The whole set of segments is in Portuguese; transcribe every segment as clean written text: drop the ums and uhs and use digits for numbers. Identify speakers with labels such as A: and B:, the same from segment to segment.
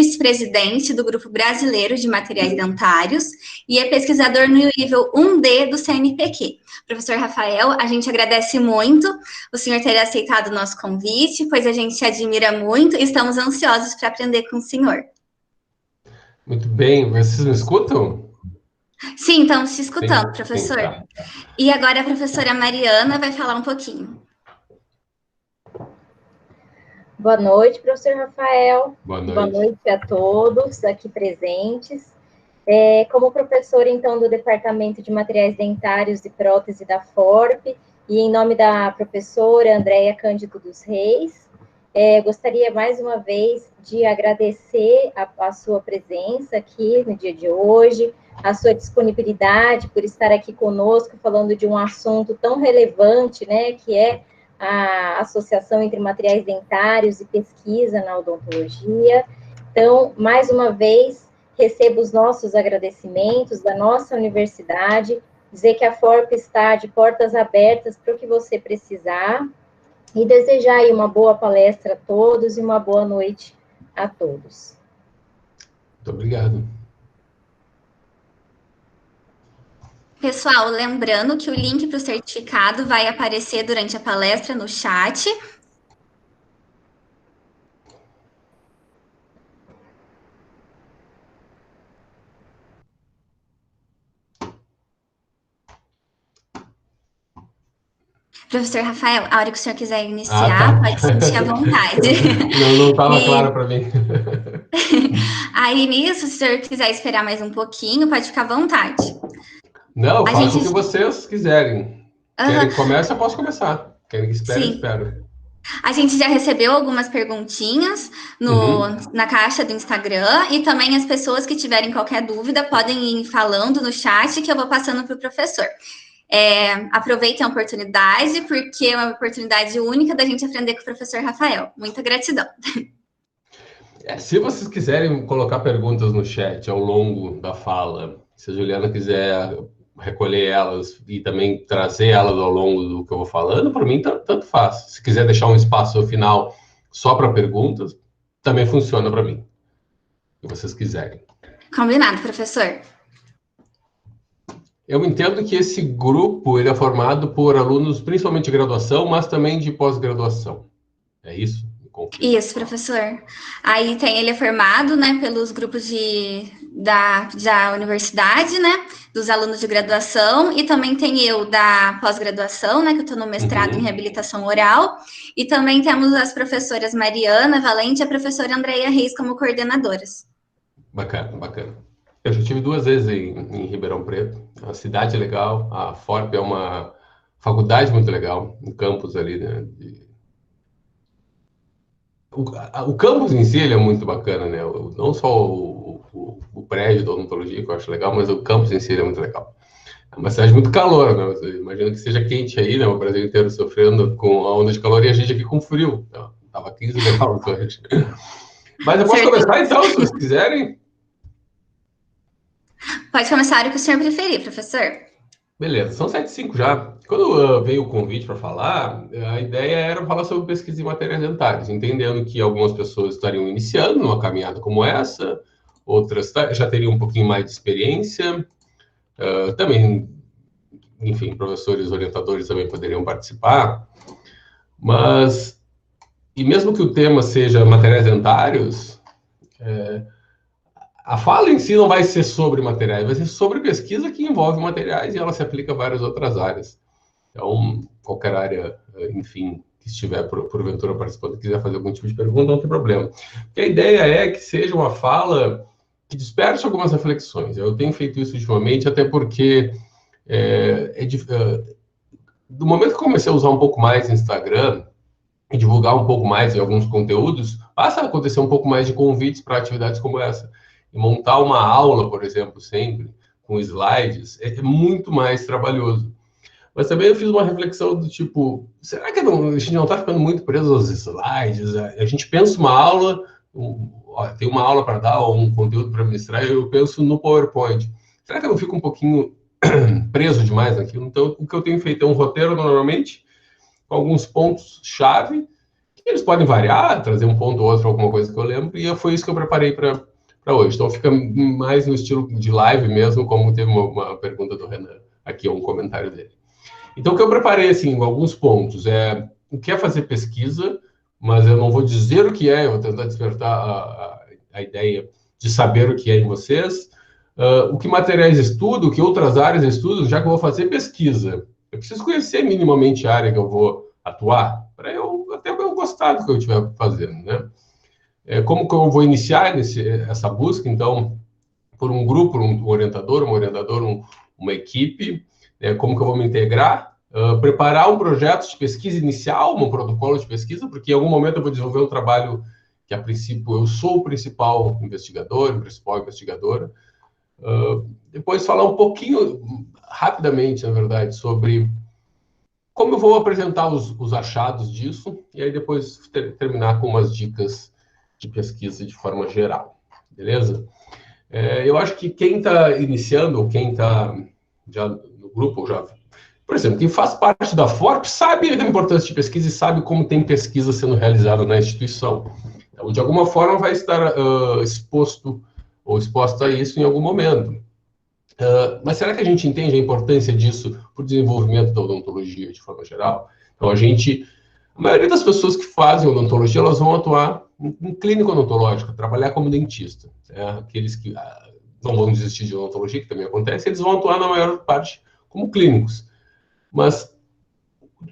A: vice-presidente do Grupo Brasileiro de Materiais Dentários e é pesquisador no nível 1D do CNPq. Professor Rafael, a gente agradece muito o senhor ter aceitado o nosso convite, pois a gente admira muito e estamos ansiosos para aprender com o senhor.
B: Muito bem, vocês me escutam?
A: Sim, estamos te escutando,
B: Sim,
A: professor.
B: tá.
A: E agora a professora Mariana vai falar um pouquinho.
C: Boa noite, professor Rafael.
B: Boa noite.
C: Boa noite a todos aqui presentes. Como professora, então, do Departamento de Materiais Dentários e Prótese da FORP, e em nome da professora Andréia Cândido dos Reis, gostaria mais uma vez de agradecer a sua presença aqui no dia de hoje, a sua disponibilidade por estar aqui conosco, falando de um assunto tão relevante, né, que é a associação entre materiais dentários e pesquisa na odontologia. Então, mais uma vez, recebo os nossos agradecimentos da nossa universidade, dizer que a FORP está de portas abertas para o que você precisar, e desejar aí uma boa palestra a todos e uma boa noite a todos.
B: Muito obrigado.
A: Pessoal, lembrando que o link para o certificado vai aparecer durante a palestra no chat. Professor Rafael, a hora que o senhor quiser iniciar,
B: tá.
A: pode sentir à vontade.
B: Não estava claro para mim.
A: Aí, nisso, se o senhor quiser esperar mais um pouquinho, pode ficar à vontade.
B: Não, faça o que vocês quiserem. Querem que comece, eu posso começar. Querem que espere, eu espero.
A: A gente já recebeu algumas perguntinhas na caixa do Instagram, e também as pessoas que tiverem qualquer dúvida podem ir falando no chat que eu vou passando para o professor. Aproveitem a oportunidade, porque é uma oportunidade única da gente aprender com o professor Rafael. Muita gratidão.
B: Se vocês quiserem colocar perguntas no chat ao longo da fala, se a Juliana quiser recolher elas e também trazer elas ao longo do que eu vou falando, para mim tanto faz. Se quiser deixar um espaço final só para perguntas, também funciona para mim. Se vocês quiserem.
A: Combinado, professor.
B: Eu entendo que esse grupo ele é formado por alunos principalmente de graduação, mas também de pós-graduação. É isso?
A: Isso, professor. Aí ele é formado, né, pelos grupos da universidade, né, dos alunos de graduação, e também tem eu da pós-graduação, né, que eu estou no mestrado em reabilitação oral, e também temos as professoras Mariana Valente e a professora Andréia Reis como coordenadoras.
B: Bacana, bacana. Eu já estive 2 vezes em Ribeirão Preto. A cidade é legal, a FORP é uma faculdade muito legal, um campus ali, né? O campus em si ele é muito bacana, né? Não só o prédio da odontologia, que eu acho legal, mas o campus em si ele é muito legal. É uma cidade muito calor, né? Você imagina que seja quente aí, né? O Brasil inteiro sofrendo com a onda de calor e a gente aqui com frio. Então, tava 15 graus hoje. Mas eu posso começar então, se vocês quiserem?
A: Pode começar a hora que o senhor preferir, professor.
B: Beleza, são 7h05 já. Quando veio o convite para falar, a ideia era falar sobre pesquisa em materiais dentários, entendendo que algumas pessoas estariam iniciando numa caminhada como essa, outras já teriam um pouquinho mais de experiência, também, enfim, professores orientadores também poderiam participar, mas, e mesmo que o tema seja materiais dentários, a fala em si não vai ser sobre materiais, vai ser sobre pesquisa que envolve materiais e ela se aplica a várias outras áreas. Então, qualquer área, enfim, que estiver porventura participando, quiser fazer algum tipo de pergunta, não tem problema. Porque a ideia é que seja uma fala que desperte algumas reflexões. Eu tenho feito isso ultimamente, até porque do momento que eu comecei a usar um pouco mais o Instagram e divulgar um pouco mais em alguns conteúdos, passa a acontecer um pouco mais de convites para atividades como essa. E montar uma aula, por exemplo, sempre, com slides, é muito mais trabalhoso. Mas também eu fiz uma reflexão do tipo, será que a gente não está ficando muito preso aos slides? A gente pensa uma aula, tem uma aula para dar, ou um conteúdo para ministrar, e eu penso no PowerPoint. Será que eu não fico um pouquinho preso demais naquilo? Então, o que eu tenho feito é um roteiro, normalmente, com alguns pontos-chave, que Eles podem variar, trazer um ponto ou outro, alguma coisa que eu lembro, e foi isso que eu preparei para hoje. Então, fica mais no estilo de live mesmo, como teve uma pergunta do Renan aqui, um comentário dele. Então, o que eu preparei, assim, alguns pontos. O que é fazer pesquisa, mas eu não vou dizer o que é, eu vou tentar despertar a ideia de saber o que é em vocês. O que materiais estudo, o que outras áreas estudam, já que eu vou fazer pesquisa. Eu preciso conhecer minimamente a área que eu vou atuar, para até eu gostar do que eu estiver fazendo, né? Como que eu vou iniciar essa busca, então, por um grupo, um orientador, uma equipe, como que eu vou me integrar, preparar um projeto de pesquisa inicial, um protocolo de pesquisa, porque em algum momento eu vou desenvolver um trabalho que, a princípio, eu sou o principal investigador, principal investigadora. Depois falar um pouquinho, rapidamente, na verdade, sobre como eu vou apresentar os achados disso, e aí depois terminar com umas dicas de pesquisa de forma geral, beleza? Eu acho que quem está iniciando, ou quem está já no grupo, por exemplo, quem faz parte da FORP sabe da importância de pesquisa e sabe como tem pesquisa sendo realizada na instituição. Então, de alguma forma, vai estar exposto ou exposta a isso em algum momento. Mas será que a gente entende a importância disso para o desenvolvimento da odontologia de forma geral? Então, a maioria das pessoas que fazem odontologia, elas vão atuar em clínica odontológica, trabalhar como dentista. Aqueles que não vão desistir de odontologia, que também acontece, eles vão atuar na maior parte como clínicos. Mas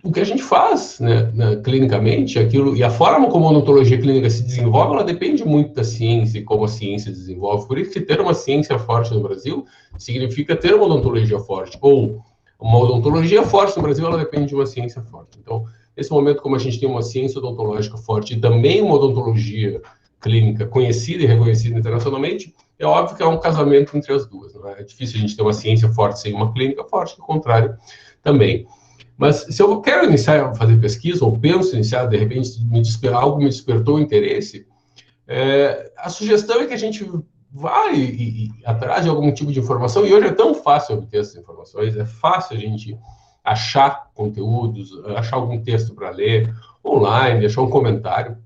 B: o que a gente faz, né, clinicamente, e a forma como a odontologia clínica se desenvolve, ela depende muito da ciência e como a ciência se desenvolve. Por isso que ter uma ciência forte no Brasil significa ter uma odontologia forte. Ou uma odontologia forte no Brasil, ela depende de uma ciência forte. Então, nesse momento, como a gente tem uma ciência odontológica forte e também uma odontologia clínica conhecida e reconhecida internacionalmente, é óbvio que é um casamento entre as duas. Não é? É difícil a gente ter uma ciência forte sem uma clínica forte, ao contrário também. Mas se eu quero iniciar a fazer pesquisa, ou penso iniciar, de repente, algo me despertou o interesse, a sugestão é que a gente vá atrás de algum tipo de informação, e hoje é tão fácil obter essas informações, é fácil a gente achar conteúdos, achar algum texto para ler, online, achar um comentário.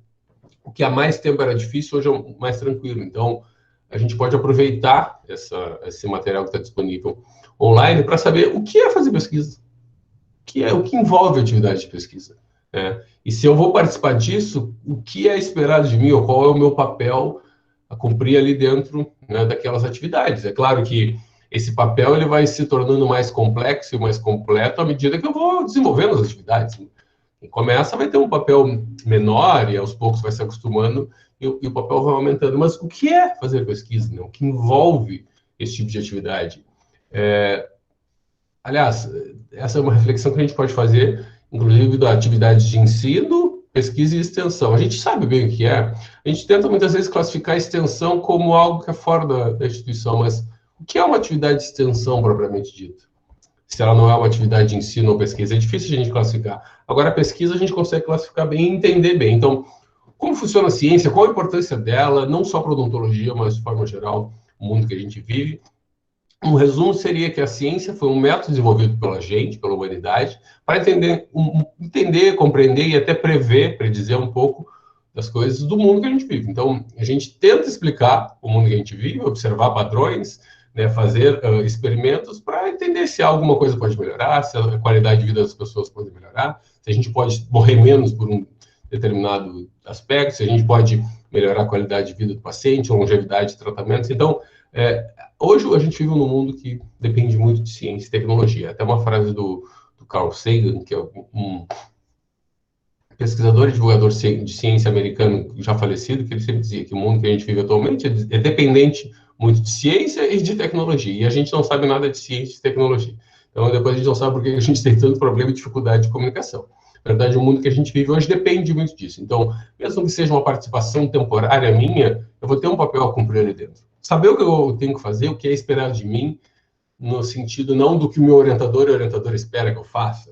B: O que há mais tempo era difícil, hoje é mais tranquilo. Então, a gente pode aproveitar esse material que está disponível online para saber o que é fazer pesquisa, o que envolve a atividade de pesquisa. E se eu vou participar disso, o que é esperado de mim, ou qual é o meu papel a cumprir ali dentro, né, daquelas atividades. É claro que esse papel ele vai se tornando mais complexo e mais completo à medida que eu vou desenvolvendo as atividades. Quem começa vai ter um papel menor e aos poucos vai se acostumando e o papel vai aumentando. Mas o que é fazer pesquisa? Né? O que envolve esse tipo de atividade? Aliás, essa é uma reflexão que a gente pode fazer, inclusive, da atividade de ensino, pesquisa e extensão. A gente sabe bem o que é. A gente tenta, muitas vezes, classificar a extensão como algo que é fora da instituição, mas o que é uma atividade de extensão, propriamente dita? Se ela não é uma atividade de ensino ou pesquisa, é difícil a gente classificar. Agora, a pesquisa a gente consegue classificar bem e entender bem. Então, como funciona a ciência, qual a importância dela, não só para a odontologia, mas de forma geral, o mundo que a gente vive. Um resumo seria que a ciência foi um método desenvolvido pela gente, pela humanidade, para entender, compreender e até predizer um pouco das coisas do mundo que a gente vive. Então, a gente tenta explicar o mundo que a gente vive, observar padrões, né, fazer experimentos para entender se alguma coisa pode melhorar, se a qualidade de vida das pessoas pode melhorar, se a gente pode morrer menos por um determinado aspecto, se a gente pode melhorar a qualidade de vida do paciente, a longevidade de tratamentos. Então, hoje a gente vive num mundo que depende muito de ciência e tecnologia. Até uma frase do Carl Sagan, que é um pesquisador e divulgador de ciência americano já falecido, que ele sempre dizia que o mundo que a gente vive atualmente é dependente muito de ciência e de tecnologia. E a gente não sabe nada de ciência e tecnologia. Então, depois a gente não sabe por que a gente tem tanto problema e dificuldade de comunicação. Na verdade, o mundo que a gente vive hoje depende muito disso. Então, mesmo que seja uma participação temporária minha, eu vou ter um papel a cumprir ali dentro. Saber o que eu tenho que fazer, o que é esperado de mim, no sentido não do que o meu orientador e orientadora espera que eu faça,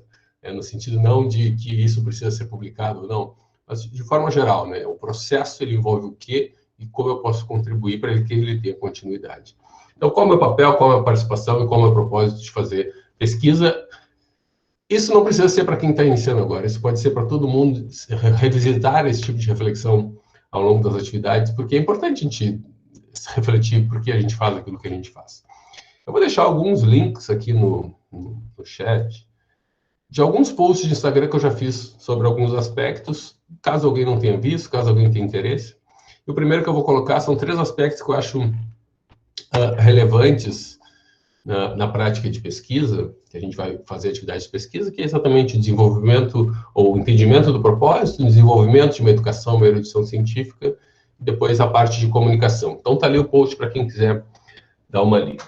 B: no sentido não de que isso precisa ser publicado ou não, mas de forma geral, né? O processo ele envolve o quê e como eu posso contribuir para que ele tenha continuidade. Então, qual é o meu papel, qual é a participação e qual é o meu propósito de fazer pesquisa isso não precisa ser para quem está iniciando agora, isso pode ser para todo mundo revisitar esse tipo de reflexão ao longo das atividades, porque é importante a gente refletir por que a gente faz aquilo que a gente faz. Eu vou deixar alguns links aqui no chat de alguns posts de Instagram que eu já fiz sobre alguns aspectos, caso alguém não tenha visto, caso alguém tenha interesse. E o primeiro que eu vou colocar são 3 aspectos que eu acho relevantes na prática de pesquisa, que a gente vai fazer atividade de pesquisa, que é exatamente o desenvolvimento ou o entendimento do propósito, o desenvolvimento de uma educação, uma erudição científica, e depois a parte de comunicação. Então, tá ali o post para quem quiser dar uma lida,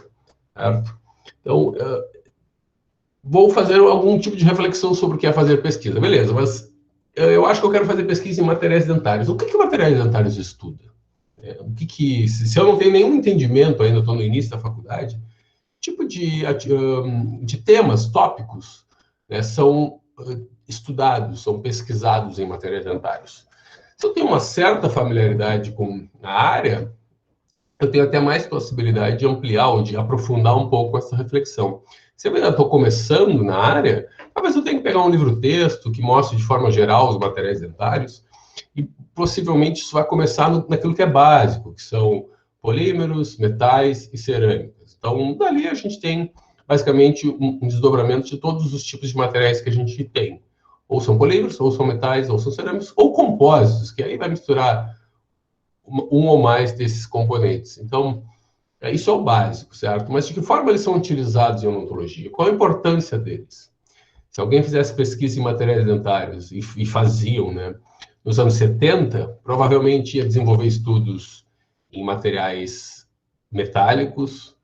B: certo? Então, vou fazer algum tipo de reflexão sobre o que é fazer pesquisa. Beleza, mas eu acho que eu quero fazer pesquisa em materiais dentários. O que materiais dentários estuda? Se eu não tenho nenhum entendimento ainda, estou no início da faculdade, tipo de temas, tópicos, né, são estudados, são pesquisados em materiais dentários. Se eu tenho uma certa familiaridade com a área, eu tenho até mais possibilidade de ampliar ou de aprofundar um pouco essa reflexão. Se eu ainda estou começando na área, talvez eu tenha que pegar um livro-texto que mostre de forma geral os materiais dentários, e possivelmente isso vai começar naquilo que é básico, que são polímeros, metais e cerâmicas. Então, dali a gente tem, basicamente, um desdobramento de todos os tipos de materiais que a gente tem. Ou são polímeros, ou são metais, ou são cerâmicos, ou compósitos, que aí vai misturar um ou mais desses componentes. Então, isso é o básico, certo? Mas de que forma eles são utilizados em odontologia? Qual a importância deles? Se alguém fizesse pesquisa em materiais dentários e faziam, né, nos anos 70, provavelmente ia desenvolver estudos em materiais metálicos,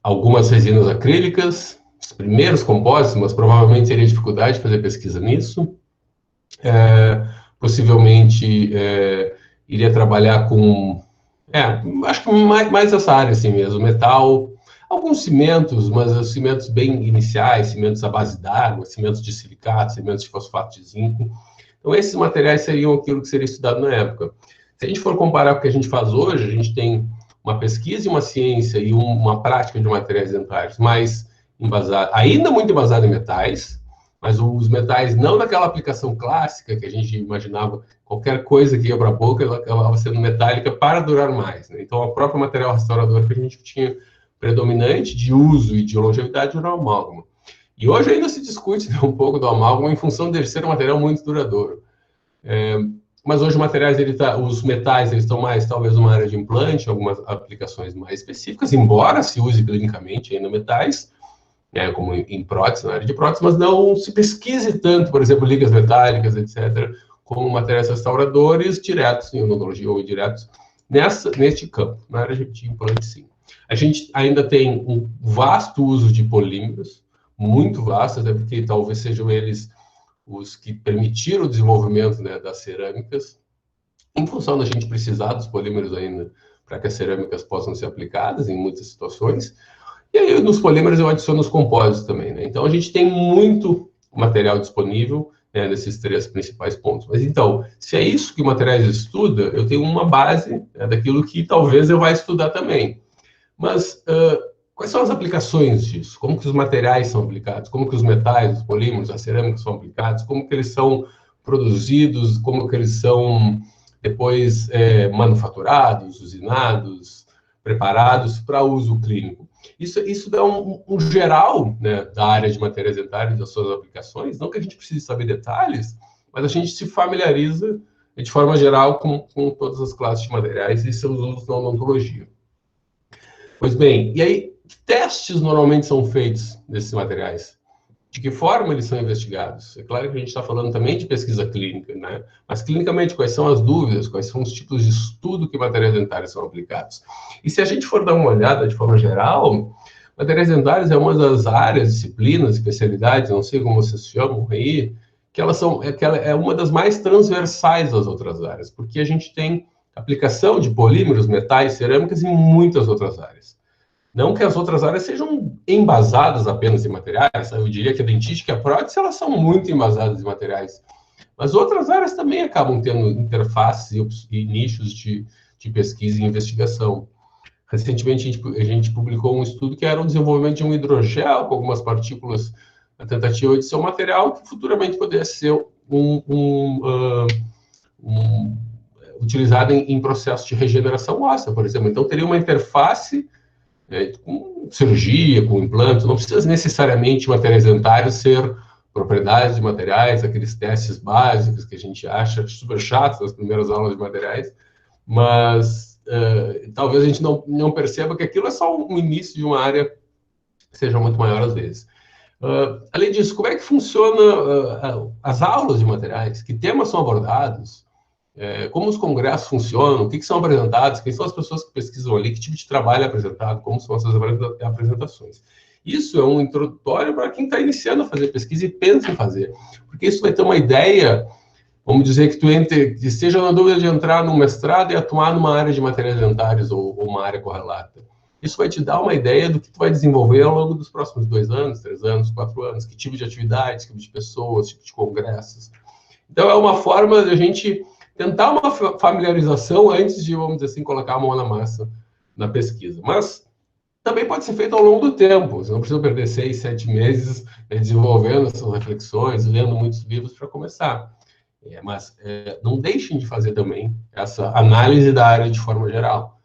B: algumas resinas acrílicas, os primeiros compósitos, mas provavelmente teria dificuldade de fazer pesquisa nisso. Possivelmente iria trabalhar com... acho que mais essa área assim mesmo, metal, alguns cimentos, mas cimentos bem iniciais, cimentos à base d'água, cimentos de silicato, cimentos de fosfato de zinco. Então, esses materiais seriam aquilo que seria estudado na época. Se a gente for comparar com o que a gente faz hoje, a gente tem uma pesquisa e uma ciência e uma prática de materiais dentários mais embasada, ainda muito embasada em metais, mas os metais não naquela aplicação clássica que a gente imaginava, qualquer coisa que ia para a boca, ela acabava sendo metálica para durar mais, né? Então, o próprio material restaurador que a gente tinha predominante de uso e de longevidade era o amálgama. E hoje ainda se discute, né, um pouco do amálgama em função de ser um material muito duradouro. Mas hoje os metais eles estão mais, talvez, numa área de implante, algumas aplicações mais específicas, embora se use clinicamente ainda metais, como em prótese, na área de prótese, mas não se pesquise tanto, por exemplo, ligas metálicas, etc., como materiais restauradores diretos em odontologia ou indiretos neste campo, na área de implante, sim. A gente ainda tem um vasto uso de polímeros, muito vasto, até porque talvez sejam eles os que permitiram o desenvolvimento, né, das cerâmicas, em função da gente precisar dos polímeros ainda para que as cerâmicas possam ser aplicadas em muitas situações. E aí, nos polímeros, eu adiciono os compósitos também, né? Então, a gente tem muito material disponível, né, nesses 3 principais pontos. Mas, então, se é isso que o materiais estuda, eu tenho uma base, né, daquilo que talvez eu vá estudar também. Mas quais são as aplicações disso? Como que os materiais são aplicados? Como que os metais, os polímeros, as cerâmicas são aplicados? Como que eles são produzidos? Como que eles são depois manufaturados, usinados, preparados para uso clínico? Isso dá um geral, né, da área de materiais dentários e das suas aplicações. Não que a gente precise saber detalhes, mas a gente se familiariza de forma geral com todas as classes de materiais e seus usos na odontologia. Pois bem, e aí, que testes normalmente são feitos desses materiais? De que forma eles são investigados? É claro que a gente está falando também de pesquisa clínica, né? Mas clinicamente, quais são as dúvidas, quais são os tipos de estudo que materiais dentários são aplicados? E se a gente for dar uma olhada de forma geral, materiais dentários é uma das áreas, disciplinas, especialidades, não sei como vocês chamam aí, que ela é uma das mais transversais das outras áreas, porque a gente tem aplicação de polímeros, metais, cerâmicas em muitas outras áreas. Não que as outras áreas sejam embasadas apenas em materiais, eu diria que a dentística e a prótese, elas são muito embasadas em materiais, mas outras áreas também acabam tendo interfaces e nichos de pesquisa e investigação. Recentemente, a gente publicou um estudo que era o desenvolvimento de um hidrogel com algumas partículas a tentativa de ser um material que futuramente pudesse ser utilizado em processos de regeneração óssea, por exemplo. Então, teria uma interface com cirurgia, com implantes, não precisa necessariamente materiais dentários ser propriedades de materiais, aqueles testes básicos que a gente acha super chatos nas primeiras aulas de materiais, mas talvez a gente não perceba que aquilo é só um início de uma área que seja muito maior às vezes. Além disso, como é que funciona as aulas de materiais? Que temas são abordados? Como os congressos funcionam? O que são apresentados? Quem são as pessoas que pesquisam ali? Que tipo de trabalho é apresentado? Como são essas apresentações? Isso é um introdutório para quem está iniciando a fazer pesquisa e pensa em fazer. Porque isso vai ter uma ideia, vamos dizer que tu esteja na dúvida de entrar no mestrado e atuar numa área de materiais dentários ou uma área correlata. Isso vai te dar uma ideia do que tu vai desenvolver ao longo dos próximos 2 anos, 3 anos, 4 anos, que tipo de atividades, que tipo de pessoas, que tipo de congressos. Então, é uma forma de a gente tentar uma familiarização antes de, vamos dizer assim, colocar a mão na massa na pesquisa. Mas também pode ser feito ao longo do tempo. Você não precisa perder 6, 7 meses desenvolvendo essas reflexões, lendo muitos livros para começar. Mas não deixem de fazer também essa análise da área de forma geral.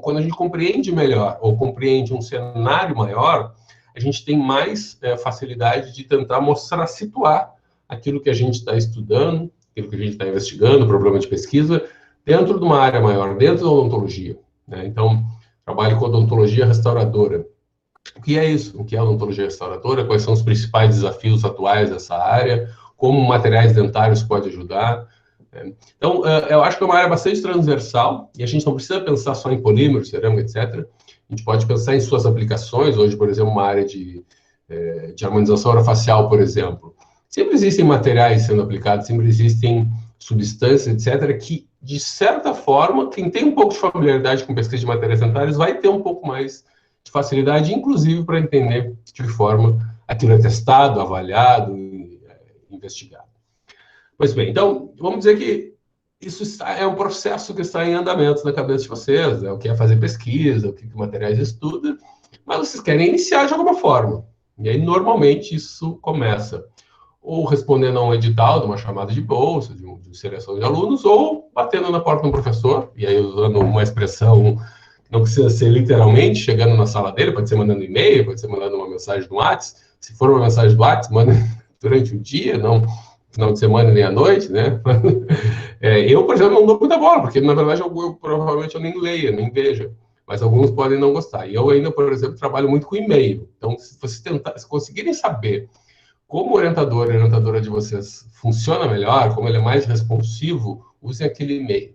B: Quando a gente compreende melhor ou compreende um cenário maior, a gente tem mais facilidade de tentar mostrar, situar aquilo que a gente está estudando, aquilo que a gente está investigando, problema de pesquisa, dentro de uma área maior, dentro da odontologia, né? Então, trabalho com odontologia restauradora. O que é isso? O que é a odontologia restauradora? Quais são os principais desafios atuais dessa área? Como materiais dentários podem ajudar? Então, eu acho que é uma área bastante transversal e a gente não precisa pensar só em polímero, cerâmica, etc. A gente pode pensar em suas aplicações. Hoje, por exemplo, uma área de harmonização orofacial, por exemplo. Sempre existem materiais sendo aplicados, sempre existem substâncias, etc., que, de certa forma, quem tem um pouco de familiaridade com pesquisa de materiais dentários vai ter um pouco mais de facilidade, inclusive para entender de que forma aquilo é testado, avaliado e investigado. Pois bem, então, vamos dizer que isso é um processo que está em andamento na cabeça de vocês, né? O que é fazer pesquisa, o que materiais estuda, mas vocês querem iniciar de alguma forma. E aí, normalmente, isso começa ou respondendo a um edital de uma chamada de bolsa, de seleção de alunos, ou batendo na porta de um professor, e aí usando uma expressão que não precisa ser literalmente chegando na sala dele, pode ser mandando e-mail, pode ser mandando uma mensagem no WhatsApp. Se for uma mensagem do WhatsApp, manda durante o dia, não final de semana nem à noite, né? Eu, por exemplo, não dou muita bola, porque, na verdade, provavelmente eu nem leia, nem veja, mas alguns podem não gostar. E eu ainda, por exemplo, trabalho muito com e-mail. Então, se vocês conseguirem saber como o orientador e a orientadora de vocês funciona melhor, como ele é mais responsivo, usem aquele e-mail.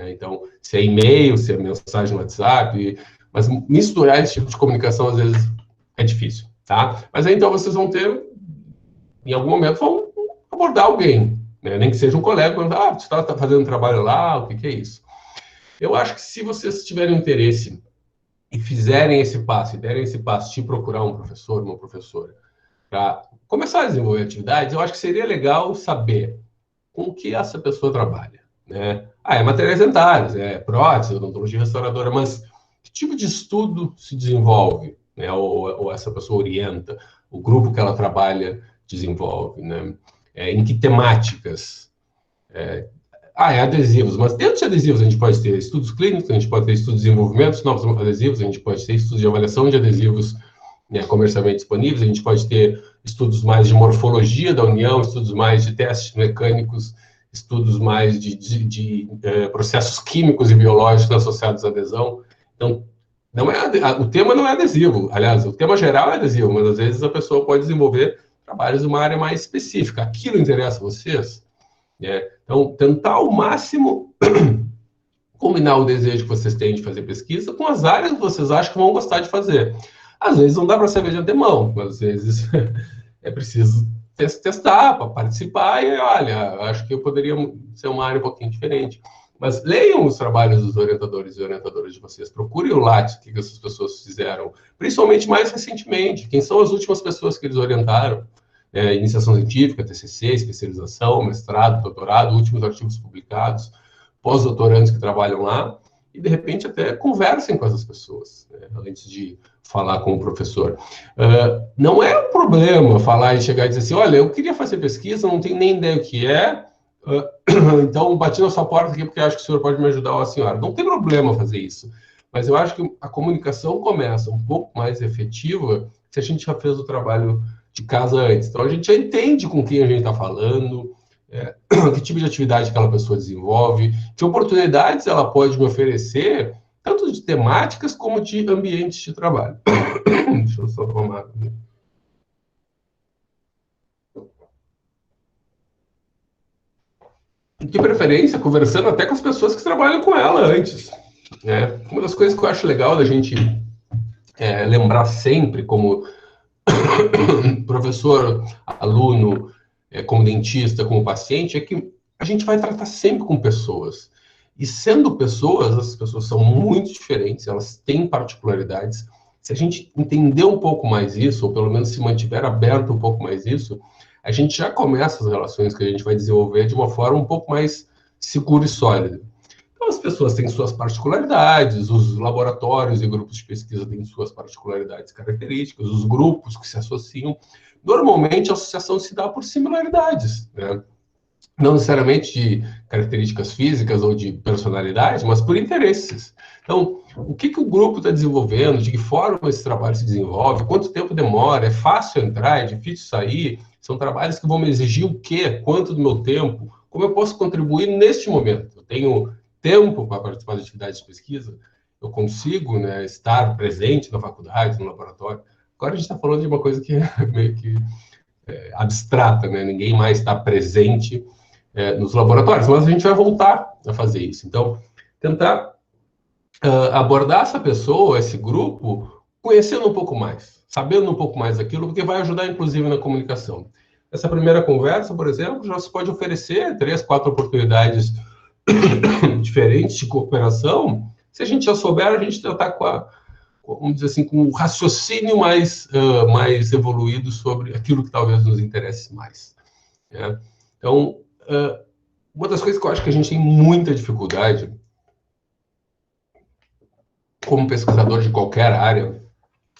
B: Então, se é e-mail, se é mensagem no WhatsApp, mas misturar esse tipo de comunicação, às vezes, é difícil, tá? Mas aí, então, vocês vão ter, em algum momento, vão abordar alguém, né? Nem que seja um colega, você está fazendo um trabalho lá, o que é isso? Eu acho que se vocês tiverem interesse e fizerem esse passo, e derem esse passo de procurar um professor, uma professora, para começar a desenvolver atividades, eu acho que seria legal saber com o que essa pessoa trabalha, né? É materiais dentários, é prótese, odontologia restauradora, mas que tipo de estudo se desenvolve, né? Ou essa pessoa orienta, o grupo que ela trabalha desenvolve, né? Em que temáticas? Adesivos, mas dentro de adesivos a gente pode ter estudos clínicos, a gente pode ter estudos de desenvolvimento de novos adesivos, a gente pode ter estudos de avaliação de adesivos, né, comercialmente disponíveis, a gente pode ter estudos mais de morfologia da união, estudos mais de testes mecânicos, estudos mais de processos químicos e biológicos associados à adesão. Então, o tema não é adesivo, aliás, o tema geral é adesivo, mas às vezes a pessoa pode desenvolver trabalhos de uma área mais específica. Aquilo interessa a vocês? Então, tentar ao máximo combinar o desejo que vocês têm de fazer pesquisa com as áreas que vocês acham que vão gostar de fazer. Às vezes não dá para saber de antemão, mas às vezes é preciso testar para participar e, olha, acho que eu poderia ser uma área um pouquinho diferente. Mas leiam os trabalhos dos orientadores e orientadoras de vocês, procurem o Lattes, o que essas pessoas fizeram, principalmente mais recentemente, quem são as últimas pessoas que eles orientaram, iniciação científica, TCC, especialização, mestrado, doutorado, últimos artigos publicados, pós-doutorandos que trabalham lá, e, de repente, até conversem com essas pessoas, né, antes de falar com o professor. Não é um problema falar e chegar e dizer assim, olha, eu queria fazer pesquisa, não tenho nem ideia o que é, então bati na sua porta aqui porque acho que o senhor pode me ajudar, ou a senhora. Não tem problema fazer isso, mas eu acho que a comunicação começa um pouco mais efetiva se a gente já fez o trabalho de casa antes. Então, a gente já entende com quem a gente está falando, que tipo de atividade aquela pessoa desenvolve, que oportunidades ela pode me oferecer, tanto de temáticas como de ambientes de trabalho. Deixa eu só tomar água. De preferência, conversando até com as pessoas que trabalham com ela antes. Né? Uma das coisas que eu acho legal da gente lembrar sempre, como professor, aluno, como dentista, como paciente, é que a gente vai tratar sempre com pessoas. E sendo pessoas, as pessoas são muito diferentes, elas têm particularidades. Se a gente entender um pouco mais isso, ou pelo menos se mantiver aberto um pouco mais isso, a gente já começa as relações que a gente vai desenvolver de uma forma um pouco mais segura e sólida. Então, as pessoas têm suas particularidades, os laboratórios e grupos de pesquisa têm suas particularidades características, os grupos que se associam. Normalmente, a associação se dá por similaridades, né? Não necessariamente de características físicas ou de personalidade, mas por interesses. Então, o que o grupo está desenvolvendo, de que forma esse trabalho se desenvolve, quanto tempo demora, é fácil entrar, é difícil sair, são trabalhos que vão me exigir o quê, quanto do meu tempo, como eu posso contribuir neste momento. Eu tenho tempo para participar de atividades de pesquisa, eu consigo, né, estar presente na faculdade, no laboratório. Agora a gente está falando de uma coisa que é meio que abstrata, né? Ninguém mais está presente nos laboratórios, mas a gente vai voltar a fazer isso. Então, tentar abordar essa pessoa, esse grupo, conhecendo um pouco mais, sabendo um pouco mais daquilo, porque vai ajudar, inclusive, na comunicação. Essa primeira conversa, por exemplo, já se pode oferecer 3, 4 oportunidades diferentes de cooperação. Se a gente já souber, a gente já está vamos dizer assim, com o raciocínio mais evoluído sobre aquilo que talvez nos interesse mais. Né? Então, uma das coisas que eu acho que a gente tem muita dificuldade, como pesquisador de qualquer área,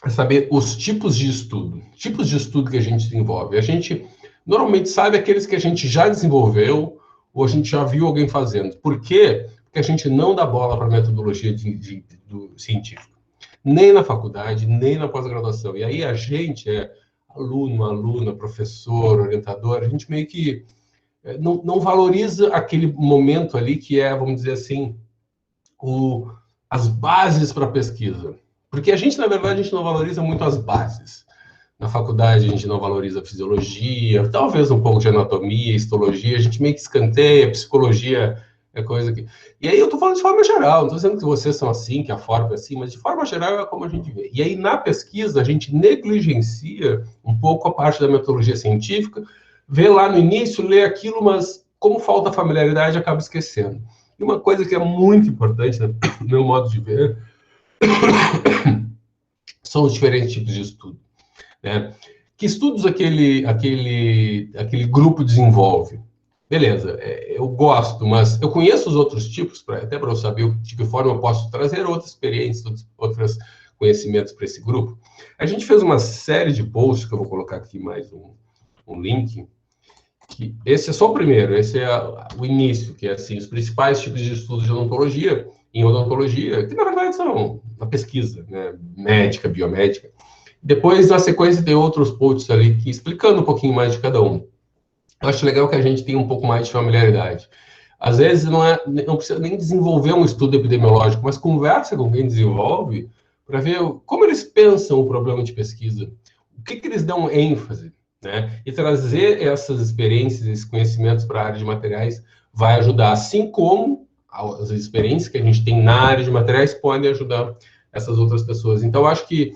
B: é saber os tipos de estudo que a gente desenvolve. A gente normalmente sabe aqueles que a gente já desenvolveu ou a gente já viu alguém fazendo. Por quê? Porque a gente não dá bola para a metodologia do científico. Nem na faculdade, nem na pós-graduação. E aí a gente aluno, aluna, professor, orientador, a gente meio que não valoriza aquele momento ali que vamos dizer assim, as bases para a pesquisa. Porque a gente, na verdade, a gente não valoriza muito as bases. Na faculdade, a gente não valoriza a fisiologia, talvez um pouco de anatomia, histologia, a gente meio que escanteia, psicologia é coisa que... E aí eu estou falando de forma geral, não estou dizendo que vocês são assim, que a forma é assim, mas de forma geral é como a gente vê. E aí, na pesquisa, a gente negligencia um pouco a parte da metodologia científica, vê lá no início, lê aquilo, mas como falta familiaridade, acaba esquecendo. E uma coisa que é muito importante, no meu modo de ver, são os diferentes tipos de estudo. Né? Que estudos aquele grupo desenvolve? Beleza, eu gosto, mas eu conheço os outros tipos, até para eu saber de que forma eu posso trazer outras experiências, outros conhecimentos para esse grupo. A gente fez uma série de posts, que eu vou colocar aqui mais um link, que esse é só o primeiro, esse é o início, que é assim, os principais tipos de estudos de odontologia, em odontologia, que na verdade são a pesquisa, né, médica, biomédica. Depois, na sequência, tem outros posts ali que explicando um pouquinho mais de cada um. Eu acho legal que a gente tenha um pouco mais de familiaridade. Às vezes, não precisa nem desenvolver um estudo epidemiológico, mas conversa com quem desenvolve para ver como eles pensam o problema de pesquisa, o que eles dão ênfase, né? E trazer essas experiências, esses conhecimentos para a área de materiais vai ajudar, assim como as experiências que a gente tem na área de materiais podem ajudar essas outras pessoas. Então, eu acho que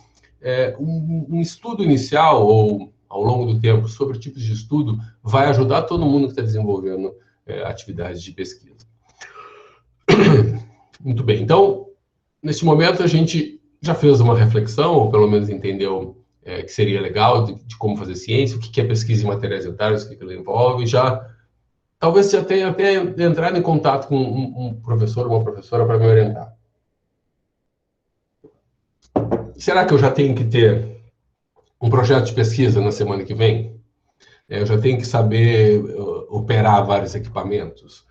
B: um estudo inicial ou ao longo do tempo sobre tipos de estudo vai ajudar todo mundo que está desenvolvendo atividades de pesquisa. Muito bem. Então, nesse momento, a gente já fez uma reflexão, ou pelo menos entendeu que seria legal de como fazer ciência, o que é pesquisa em materiais dentários, o que ela envolve, talvez já tenha até entrado em contato com um professor ou uma professora para me orientar. será que eu já tenho que ter um projeto de pesquisa na semana que vem? Eu já tenho que saber operar vários equipamentos?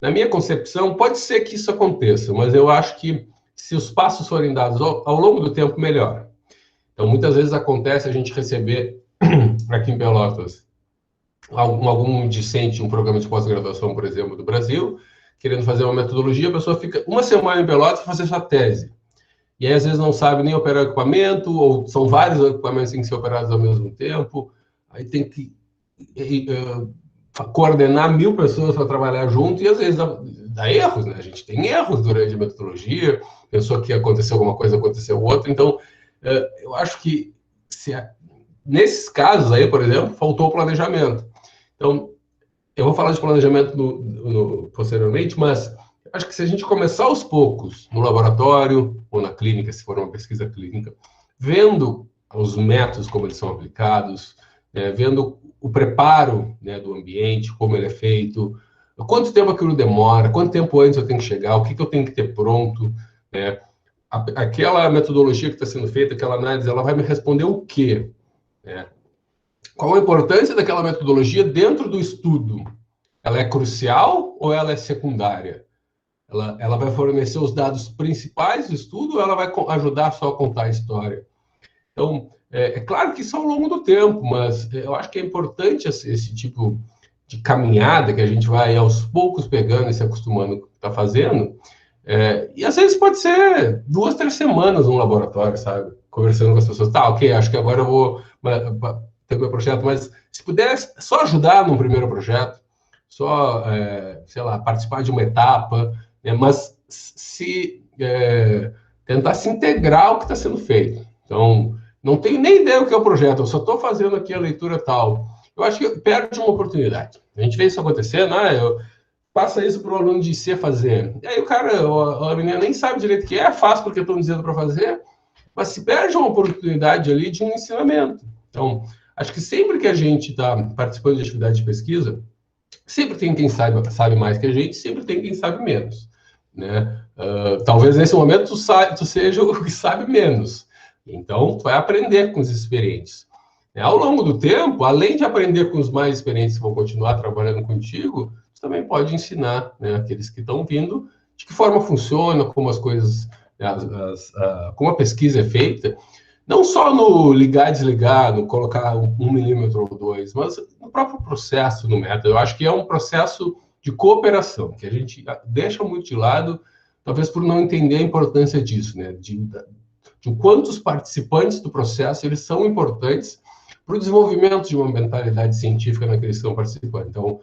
B: Na minha concepção, pode ser que isso aconteça, mas eu acho que se os passos forem dados ao longo do tempo, melhor. Então, muitas vezes acontece a gente receber aqui em Pelotas algum discente, um programa de pós-graduação, por exemplo, do Brasil, querendo fazer uma metodologia, a pessoa fica uma semana em Pelotas para fazer sua tese. E aí, às vezes, não sabe nem operar o equipamento, ou são vários equipamentos que têm que ser operados ao mesmo tempo. Aí tem que coordenar 1000 pessoas para trabalhar junto, e às vezes dá erros, né? A gente tem erros durante a metodologia, pensou que aconteceu alguma coisa, aconteceu outra. Então, eu acho que nesses casos aí, por exemplo, faltou o planejamento. Então, eu vou falar de planejamento posteriormente, mas acho que se a gente começar aos poucos, no laboratório ou na clínica, se for uma pesquisa clínica, vendo os métodos, como eles são aplicados, vendo o preparo, né, do ambiente, como ele é feito, quanto tempo aquilo demora, quanto tempo antes eu tenho que chegar, o que eu tenho que ter pronto, né? Aquela metodologia que está sendo feita, aquela análise, ela vai me responder o quê? Qual a importância daquela metodologia dentro do estudo? Ela é crucial ou ela é secundária? Ela vai fornecer os dados principais do estudo ou ela vai ajudar só a contar a história? Então, é claro que isso ao longo do tempo, mas eu acho que é importante esse tipo de caminhada que a gente vai aos poucos pegando e se acostumando com o que está fazendo. E às vezes pode ser 2, 3 semanas no laboratório, sabe? Conversando com as pessoas. Tá, ok, acho que agora eu vou ter meu projeto, mas se puder só ajudar num primeiro projeto, só, sei lá, participar de uma etapa, mas tentar se integrar ao que está sendo feito. Então, não tenho nem ideia do que é o projeto, eu só estou fazendo aqui a leitura tal. Eu acho que perde uma oportunidade. A gente vê isso acontecendo, passa isso para o aluno de IC fazer. E aí o cara, a menina nem sabe direito o que faz porque estão dizendo para fazer, mas se perde uma oportunidade ali de um ensinamento. Então, acho que sempre que a gente está participando de atividade de pesquisa, sempre tem quem sabe mais que a gente, sempre tem quem sabe menos, né? Talvez nesse momento tu seja o que sabe menos. Então, tu vai aprender com os experientes. Ao longo do tempo, além de aprender com os mais experientes que vão continuar trabalhando contigo, você também pode ensinar, né, aqueles que estão vindo de que forma funciona, como as coisas, como a pesquisa é feita, não só no ligar e desligar, no colocar 1 milímetro ou 2, mas no próprio processo, no método. Eu acho que é um processo de cooperação, que a gente deixa muito de lado, talvez por não entender a importância disso, né, de quantos participantes do processo eles são importantes para o desenvolvimento de uma mentalidade científica naqueles que estão participando. Então,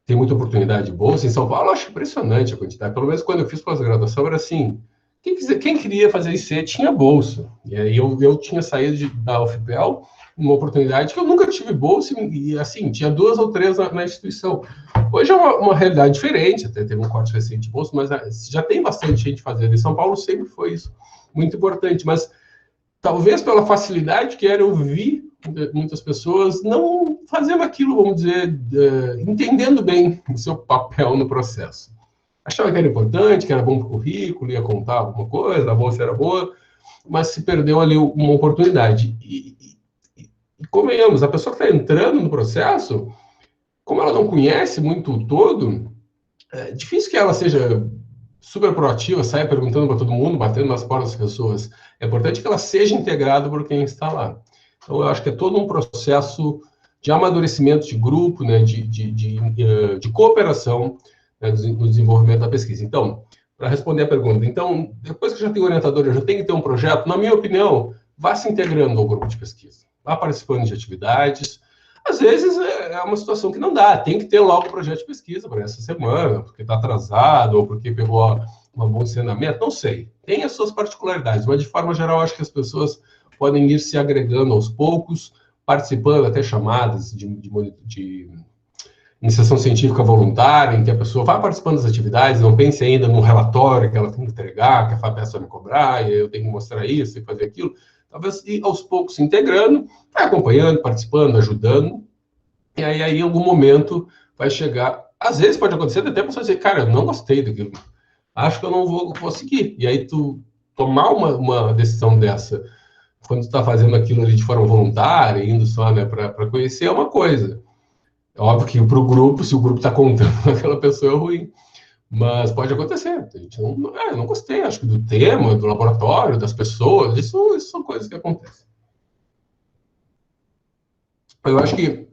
B: tem muita oportunidade de bolsa. Em São Paulo, eu acho impressionante a quantidade. Pelo menos quando eu fiz pós-graduação, era assim, quem queria fazer IC tinha bolsa. E aí eu tinha saído da UFPEL, uma oportunidade que eu nunca tive bolsa, e assim, tinha 2 ou 3 na instituição. Hoje é uma realidade diferente, até teve um corte recente de bolsa, mas já tem bastante gente fazendo. Em São Paulo sempre foi isso, muito importante, mas talvez pela facilidade que era, eu vi muitas pessoas não fazendo aquilo, vamos dizer, entendendo bem o seu papel no processo. Achava que era importante, que era bom para o currículo, ia contar alguma coisa, a bolsa era boa, mas se perdeu ali uma oportunidade. E convenhamos, a pessoa que está entrando no processo, como ela não conhece muito o todo, é difícil que ela seja super proativa, saia perguntando para todo mundo, batendo nas portas das pessoas. É importante que ela seja integrada por quem está lá. Então, eu acho que é todo um processo de amadurecimento de grupo, né, de cooperação, né, no desenvolvimento da pesquisa. Então, para responder a pergunta, então, depois que eu já tenho orientador, eu já tenho que ter um projeto, na minha opinião, vá se integrando ao grupo de pesquisa, vá participando de atividades. Às vezes é uma situação que não dá, tem que ter logo o projeto de pesquisa para essa semana, porque está atrasado, ou porque pegou uma bolsa de treinamento, não sei. Tem as suas particularidades, mas de forma geral, acho que as pessoas podem ir se agregando aos poucos, participando até chamadas de iniciação científica voluntária, em que a pessoa vai participando das atividades, não pense ainda num relatório que ela tem que entregar, que a FAPESP vai me cobrar, e eu tenho que mostrar isso e fazer aquilo. Talvez ir aos poucos se integrando, vai acompanhando, participando, ajudando, e aí em algum momento vai chegar. Às vezes pode acontecer até a pessoa dizer, cara, eu não gostei daquilo, acho que eu não vou conseguir. E aí tu tomar uma decisão dessa quando tu está fazendo aquilo ali de forma voluntária, indo só, né, para conhecer, é uma coisa. É óbvio que para o grupo, se o grupo está contando aquela pessoa, é ruim. Mas pode acontecer. A gente não gostei, acho que do tema, do laboratório, das pessoas, isso são coisas que acontecem. Eu acho que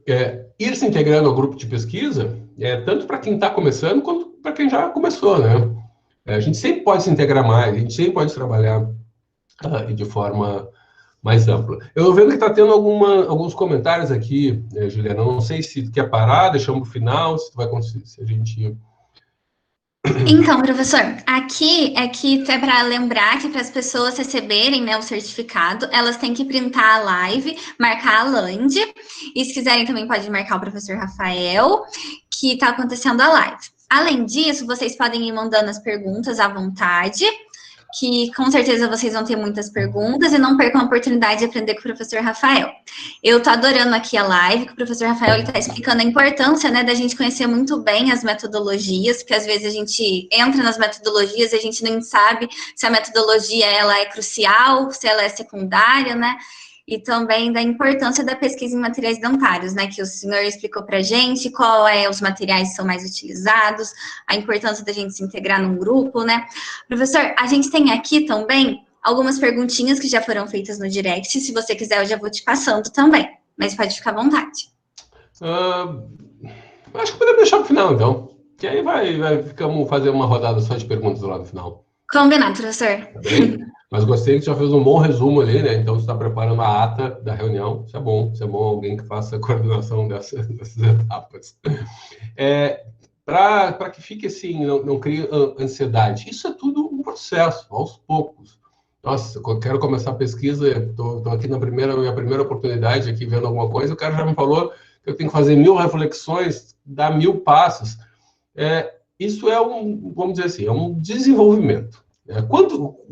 B: ir se integrando ao grupo de pesquisa, tanto para quem está começando, quanto para quem já começou, né? A gente sempre pode se integrar mais, a gente sempre pode trabalhar de forma mais ampla. Eu estou vendo que está tendo alguns comentários aqui, Juliana. Eu não sei se tu quer parar, deixamos para o final, se tu vai conseguir, se a gente...
A: Então, professor, aqui é para lembrar que para as pessoas receberem, né, o certificado, elas têm que printar a live, marcar a Land, e se quiserem também pode marcar o professor Rafael, que está acontecendo a live. Além disso, vocês podem ir mandando as perguntas à vontade, que com certeza vocês vão ter muitas perguntas e não percam a oportunidade de aprender com o professor Rafael. Eu tô adorando aqui a live, que o professor Rafael está explicando a importância, né, da gente conhecer muito bem as metodologias, porque às vezes a gente entra nas metodologias e a gente nem sabe se a metodologia ela é crucial, se ela é secundária, né? E também da importância da pesquisa em materiais dentários, né, que o senhor explicou para a gente, qual os materiais que são mais utilizados, a importância da gente se integrar num grupo, né. Professor, a gente tem aqui também algumas perguntinhas que já foram feitas no direct, se você quiser eu já vou te passando também, mas pode ficar à vontade.
B: Acho que podemos deixar para o final, então, que aí ficamos fazer uma rodada só de perguntas lá no final.
A: Combinado, professor.
B: Tá bem? Mas gostei que já fez um bom resumo ali, né? Então, você está preparando a ata da reunião. Isso é bom alguém que faça a coordenação dessas etapas. Para que fique assim, não crie ansiedade. Isso é tudo um processo, aos poucos. Nossa, eu quero começar a pesquisa, estou aqui na minha primeira oportunidade, aqui vendo alguma coisa, o cara já me falou que eu tenho que fazer 1000 reflexões, dar 1000 passos. Isso vamos dizer assim, é um desenvolvimento.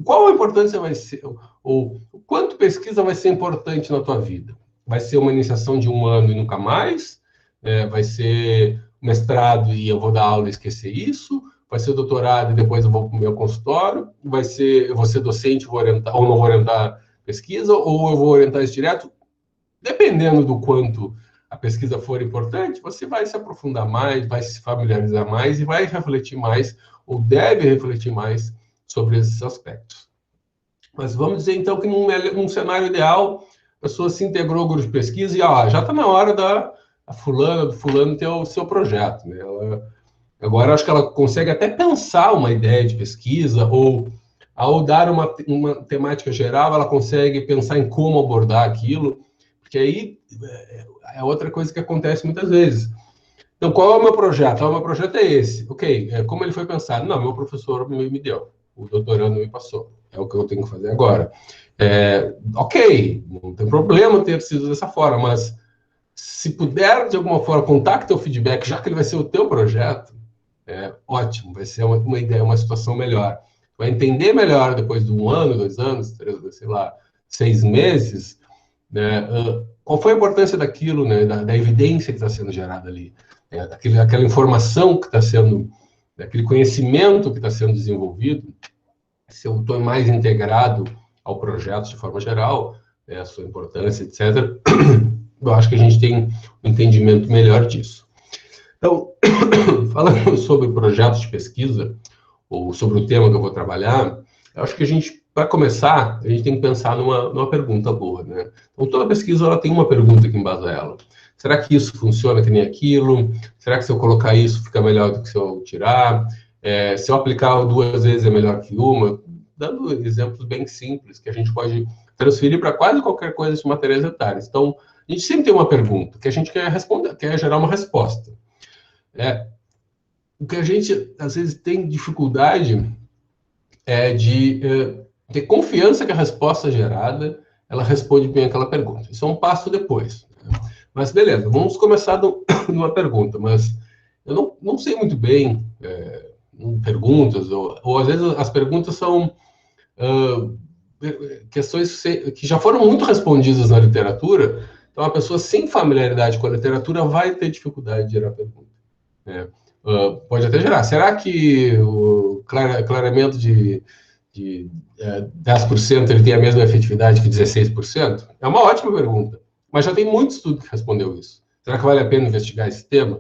B: Qual a importância vai ser, ou quanto pesquisa vai ser importante na tua vida? Vai ser uma iniciação de 1 ano e nunca mais? Vai ser mestrado e eu vou dar aula e esquecer isso? Vai ser doutorado e depois eu vou para o meu consultório? Eu vou ser docente, vou orientar, ou não vou orientar pesquisa, ou eu vou orientar isso direto? Dependendo do quanto a pesquisa for importante, você vai se aprofundar mais, vai se familiarizar mais e vai refletir mais, ou deve refletir mais, sobre esses aspectos. Mas vamos dizer, então, que num cenário ideal, a pessoa se integrou ao grupo de pesquisa e já está na hora do fulano ter o seu projeto. Né? Agora, acho que ela consegue até pensar uma ideia de pesquisa, ou ao dar uma temática geral, ela consegue pensar em como abordar aquilo, porque aí é outra coisa que acontece muitas vezes. Então, qual é o meu projeto? O meu projeto é esse. Ok, como ele foi pensado? Não, meu professor me deu. O doutorando me passou. É o que eu tenho que fazer agora. Ok, não tem problema ter sido dessa forma, mas se puder, de alguma forma, contar teu feedback, já que ele vai ser o teu projeto, ótimo, vai ser uma ideia, uma situação melhor. Vai entender melhor depois de 1 ano, 2 anos, 3, sei lá, 6 meses, né, qual foi a importância daquilo, né, da evidência que está sendo gerada ali, aquela informação que está sendo, aquele conhecimento que está sendo desenvolvido. Se eu estou mais integrado ao projeto de forma geral, a sua importância, etc., eu acho que a gente tem um entendimento melhor disso. Então, falando sobre projetos de pesquisa, ou sobre o tema que eu vou trabalhar, eu acho que para começar, a gente tem que pensar numa pergunta boa, né? Então, toda pesquisa ela tem uma pergunta que embasa ela. Será que isso funciona que nem aquilo? Será que se eu colocar isso fica melhor do que se eu tirar? Se eu aplicar 2 vezes é melhor que uma? Dando exemplos bem simples, que a gente pode transferir para quase qualquer coisa de materiais dentários. Então, a gente sempre tem uma pergunta que a gente quer responder, quer gerar uma resposta. O que a gente, às vezes, tem dificuldade é de ter confiança que a resposta gerada, ela responde bem aquela pergunta. Isso é um passo depois. Né? Mas, beleza, vamos começar numa pergunta, mas eu não sei muito bem perguntas, ou às vezes as perguntas são questões que já foram muito respondidas na literatura, então a pessoa sem familiaridade com a literatura vai ter dificuldade de gerar pergunta. Né? Pode até gerar. Será que o clareamento de 10% ele tem a mesma efetividade que 16%? É uma ótima pergunta, mas já tem muito estudo que respondeu isso. Será que vale a pena investigar esse tema?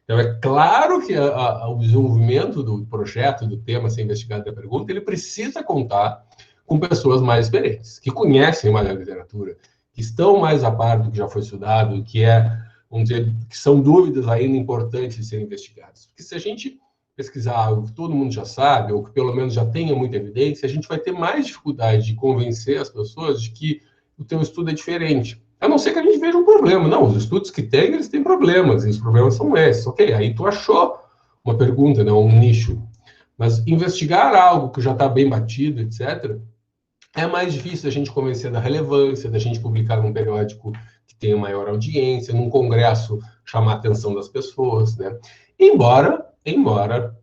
B: Então, é claro que o desenvolvimento do projeto, do tema a ser investigado da pergunta, ele precisa contar com pessoas mais experientes, que conhecem mais a literatura, que estão mais a par do que já foi estudado, vamos dizer, que são dúvidas ainda importantes de serem investigadas. Porque se a gente pesquisar algo que todo mundo já sabe, ou que pelo menos já tenha muita evidência, a gente vai ter mais dificuldade de convencer as pessoas de que o teu estudo é diferente. A não ser que a gente veja um problema. Não, os estudos que tem, eles têm problemas, e os problemas são esses. Ok, aí tu achou uma pergunta, né, um nicho. Mas investigar algo que já está bem batido, etc., é mais difícil a gente convencer da relevância, da gente publicar num periódico que tenha maior audiência, num congresso chamar a atenção das pessoas, né? Embora,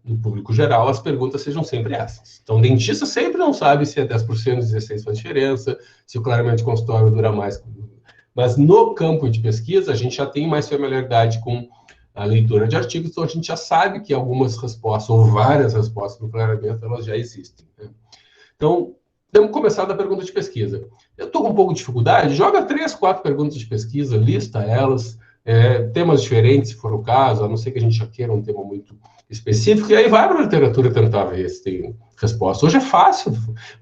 B: no público geral, as perguntas sejam sempre essas. Então, o dentista sempre não sabe se é 10%, 16% faz diferença, se o clareamento consultório dura mais. Mas no campo de pesquisa, a gente já tem mais familiaridade com a leitura de artigos, então a gente já sabe que algumas respostas, ou várias respostas no clareamento, elas já existem, né? Então, temos que começar da pergunta de pesquisa. Eu estou com um pouco de dificuldade, joga 3, 4 perguntas de pesquisa, lista elas, temas diferentes, se for o caso, a não ser que a gente já queira um tema muito específico, e aí vai para a literatura tentar ver se tem resposta. Hoje é fácil.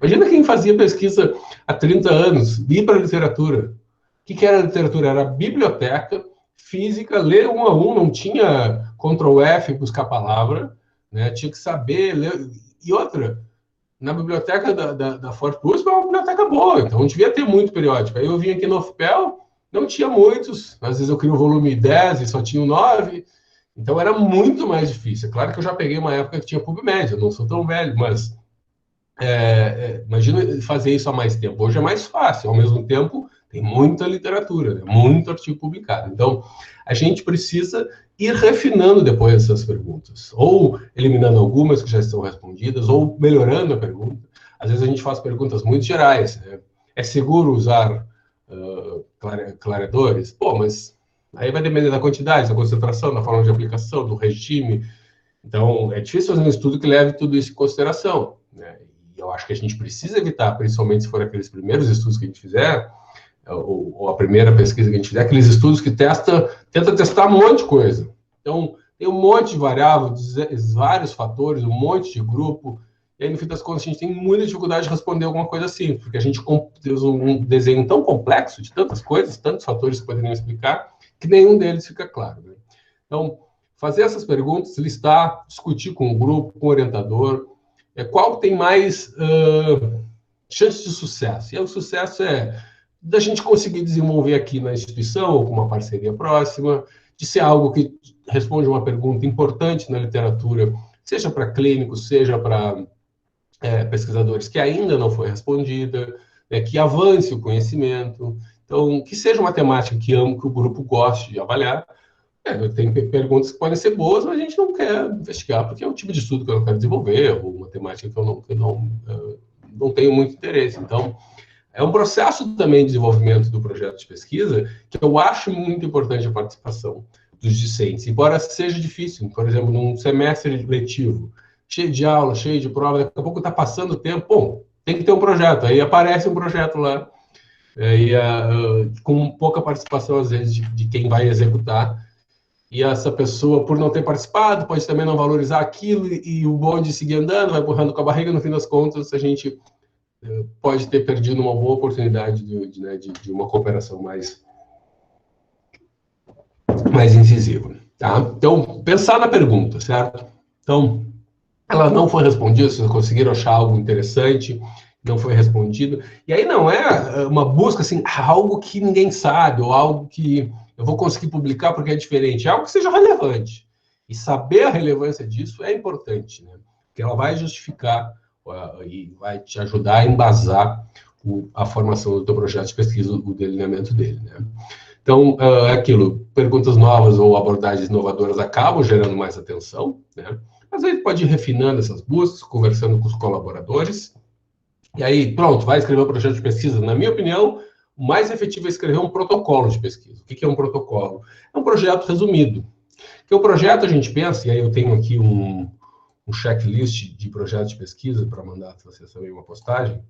B: Imagina quem fazia pesquisa há 30 anos, ir para a literatura. O que era a literatura? Era a biblioteca, física, ler um a um, não tinha Ctrl F, buscar palavra, né? Tinha que saber ler. E outra, na biblioteca da Fort USP é uma biblioteca boa, então devia ter muito periódico. Aí eu vim aqui no UFPEL, não tinha muitos, às vezes eu queria o volume 10 e só tinha o 9, então era muito mais difícil. É claro que eu já peguei uma época que tinha PubMed, eu não sou tão velho, mas imagina fazer isso há mais tempo. Hoje é mais fácil, ao mesmo tempo tem muita literatura, né? Muito artigo publicado. Então, a gente precisa ir refinando depois essas perguntas, ou eliminando algumas que já estão respondidas, ou melhorando a pergunta. Às vezes a gente faz perguntas muito gerais, né? É seguro usar clareadores? Pô, mas aí vai depender da quantidade, da concentração, da forma de aplicação, do regime. Então, é difícil fazer um estudo que leve tudo isso em consideração, né? E eu acho que a gente precisa evitar, principalmente se for aqueles primeiros estudos que a gente fizer, ou a primeira pesquisa que a gente fizer, aqueles estudos que tenta testar um monte de coisa. Então, tem um monte de variáveis, vários fatores, um monte de grupo, e aí, no fim das contas, a gente tem muita dificuldade de responder alguma coisa assim, porque a gente fez um desenho tão complexo de tantas coisas, tantos fatores que poderiam explicar, que nenhum deles fica claro, né? Então, fazer essas perguntas, listar, discutir com o grupo, com o orientador, qual tem mais chance de sucesso. E aí, o sucesso é da gente conseguir desenvolver aqui na instituição, ou com uma parceria próxima, de ser algo que responde uma pergunta importante na literatura, seja para clínicos, seja para pesquisadores que ainda não foi respondida, que avance o conhecimento. Então, que seja uma temática que o grupo goste de avaliar. Tem perguntas que podem ser boas, mas a gente não quer investigar, porque é um tipo de estudo que eu não quero desenvolver, ou uma temática que eu não tenho muito interesse. Então, é um processo também de desenvolvimento do projeto de pesquisa que eu acho muito importante a participação dos discentes, embora seja difícil. Por exemplo, num semestre letivo, cheio de aula, cheio de prova, daqui a pouco está passando o tempo, bom, tem que ter um projeto. Aí aparece um projeto lá, com pouca participação, às vezes, de quem vai executar. E essa pessoa, por não ter participado, pode também não valorizar aquilo, e o bonde seguir andando, vai empurrando com a barriga, no fim das contas, a gente pode ter perdido uma boa oportunidade de uma cooperação mais incisiva, tá? Então, pensar na pergunta, certo? Então, ela não foi respondida, vocês conseguiram achar algo interessante, não foi respondido. E aí não é uma busca, assim, algo que ninguém sabe, ou algo que eu vou conseguir publicar porque é diferente, é algo que seja relevante. E saber a relevância disso é importante, né? Porque ela vai justificar e vai te ajudar a embasar a formação do teu projeto de pesquisa, o delineamento dele, né? Então, é aquilo, perguntas novas ou abordagens inovadoras acabam gerando mais atenção, né? Mas aí pode ir refinando essas buscas, conversando com os colaboradores, e aí, pronto, vai escrever um projeto de pesquisa. Na minha opinião, o mais efetivo é escrever um protocolo de pesquisa. O que é um protocolo? É um projeto resumido. Porque o projeto a gente pensa, e aí eu tenho aqui um checklist de projeto de pesquisa para mandar para vocês também uma postagem.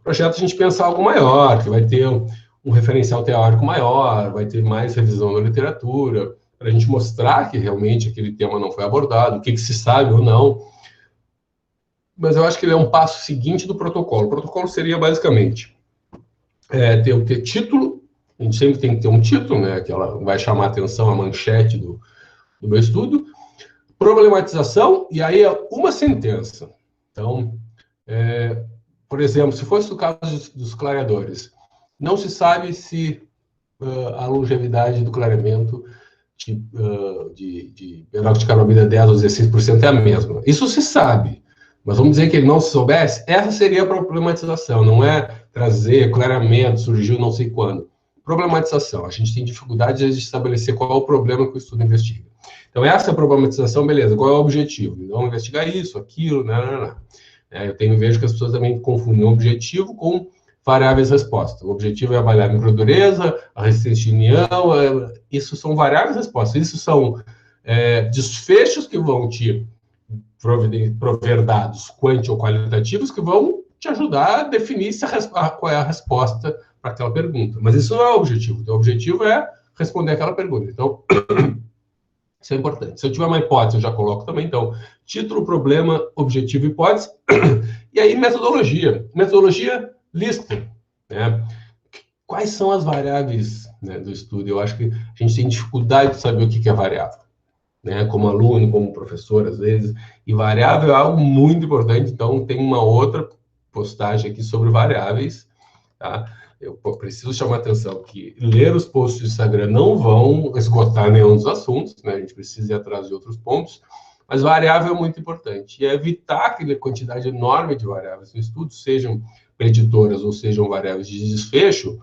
B: Projeto a gente pensa algo maior, que vai ter um referencial teórico maior, vai ter mais revisão da literatura, para a gente mostrar que realmente aquele tema não foi abordado, o que se sabe ou não. Mas eu acho que ele é um passo seguinte do protocolo. O protocolo seria basicamente ter título, a gente sempre tem que ter um título, né, que ela vai chamar a atenção, a manchete do meu estudo, problematização, e aí é uma sentença. Então, por exemplo, se fosse o caso dos clareadores, não se sabe se a longevidade do clareamento de peróxido de carbamida 10 ou 16% é a mesma. Isso se sabe, mas vamos dizer que ele não se soubesse, essa seria a problematização, não é trazer clareamento, surgiu não sei quando. Problematização, a gente tem dificuldade de estabelecer qual é o problema que o estudo investiga. Então, essa problematização, beleza, qual é o objetivo? Então, investigar isso, aquilo, não. Eu vejo que as pessoas também confundem o objetivo com variáveis respostas. O objetivo é avaliar a microdureza, a resistência de união, isso são variáveis respostas. Isso são desfechos que vão te prover dados quanti ou qualitativos que vão te ajudar a definir qual é a resposta para aquela pergunta. Mas isso não é o objetivo. O objetivo é responder aquela pergunta. Então, isso é importante. Se eu tiver uma hipótese, eu já coloco também. Então, título, problema, objetivo, hipótese. E aí, metodologia. Metodologia, lista. Né? Quais são as variáveis, né, do estudo? Eu acho que a gente tem dificuldade de saber o que é variável. Né? Como aluno, como professor, às vezes. E variável é algo muito importante. Então, tem uma outra postagem aqui sobre variáveis. Tá? Eu preciso chamar a atenção que ler os posts do Instagram não vão esgotar nenhum dos assuntos, né? A gente precisa ir atrás de outros pontos, mas variável é muito importante. E é evitar aquela quantidade enorme de variáveis no estudo, sejam preditoras ou sejam variáveis de desfecho,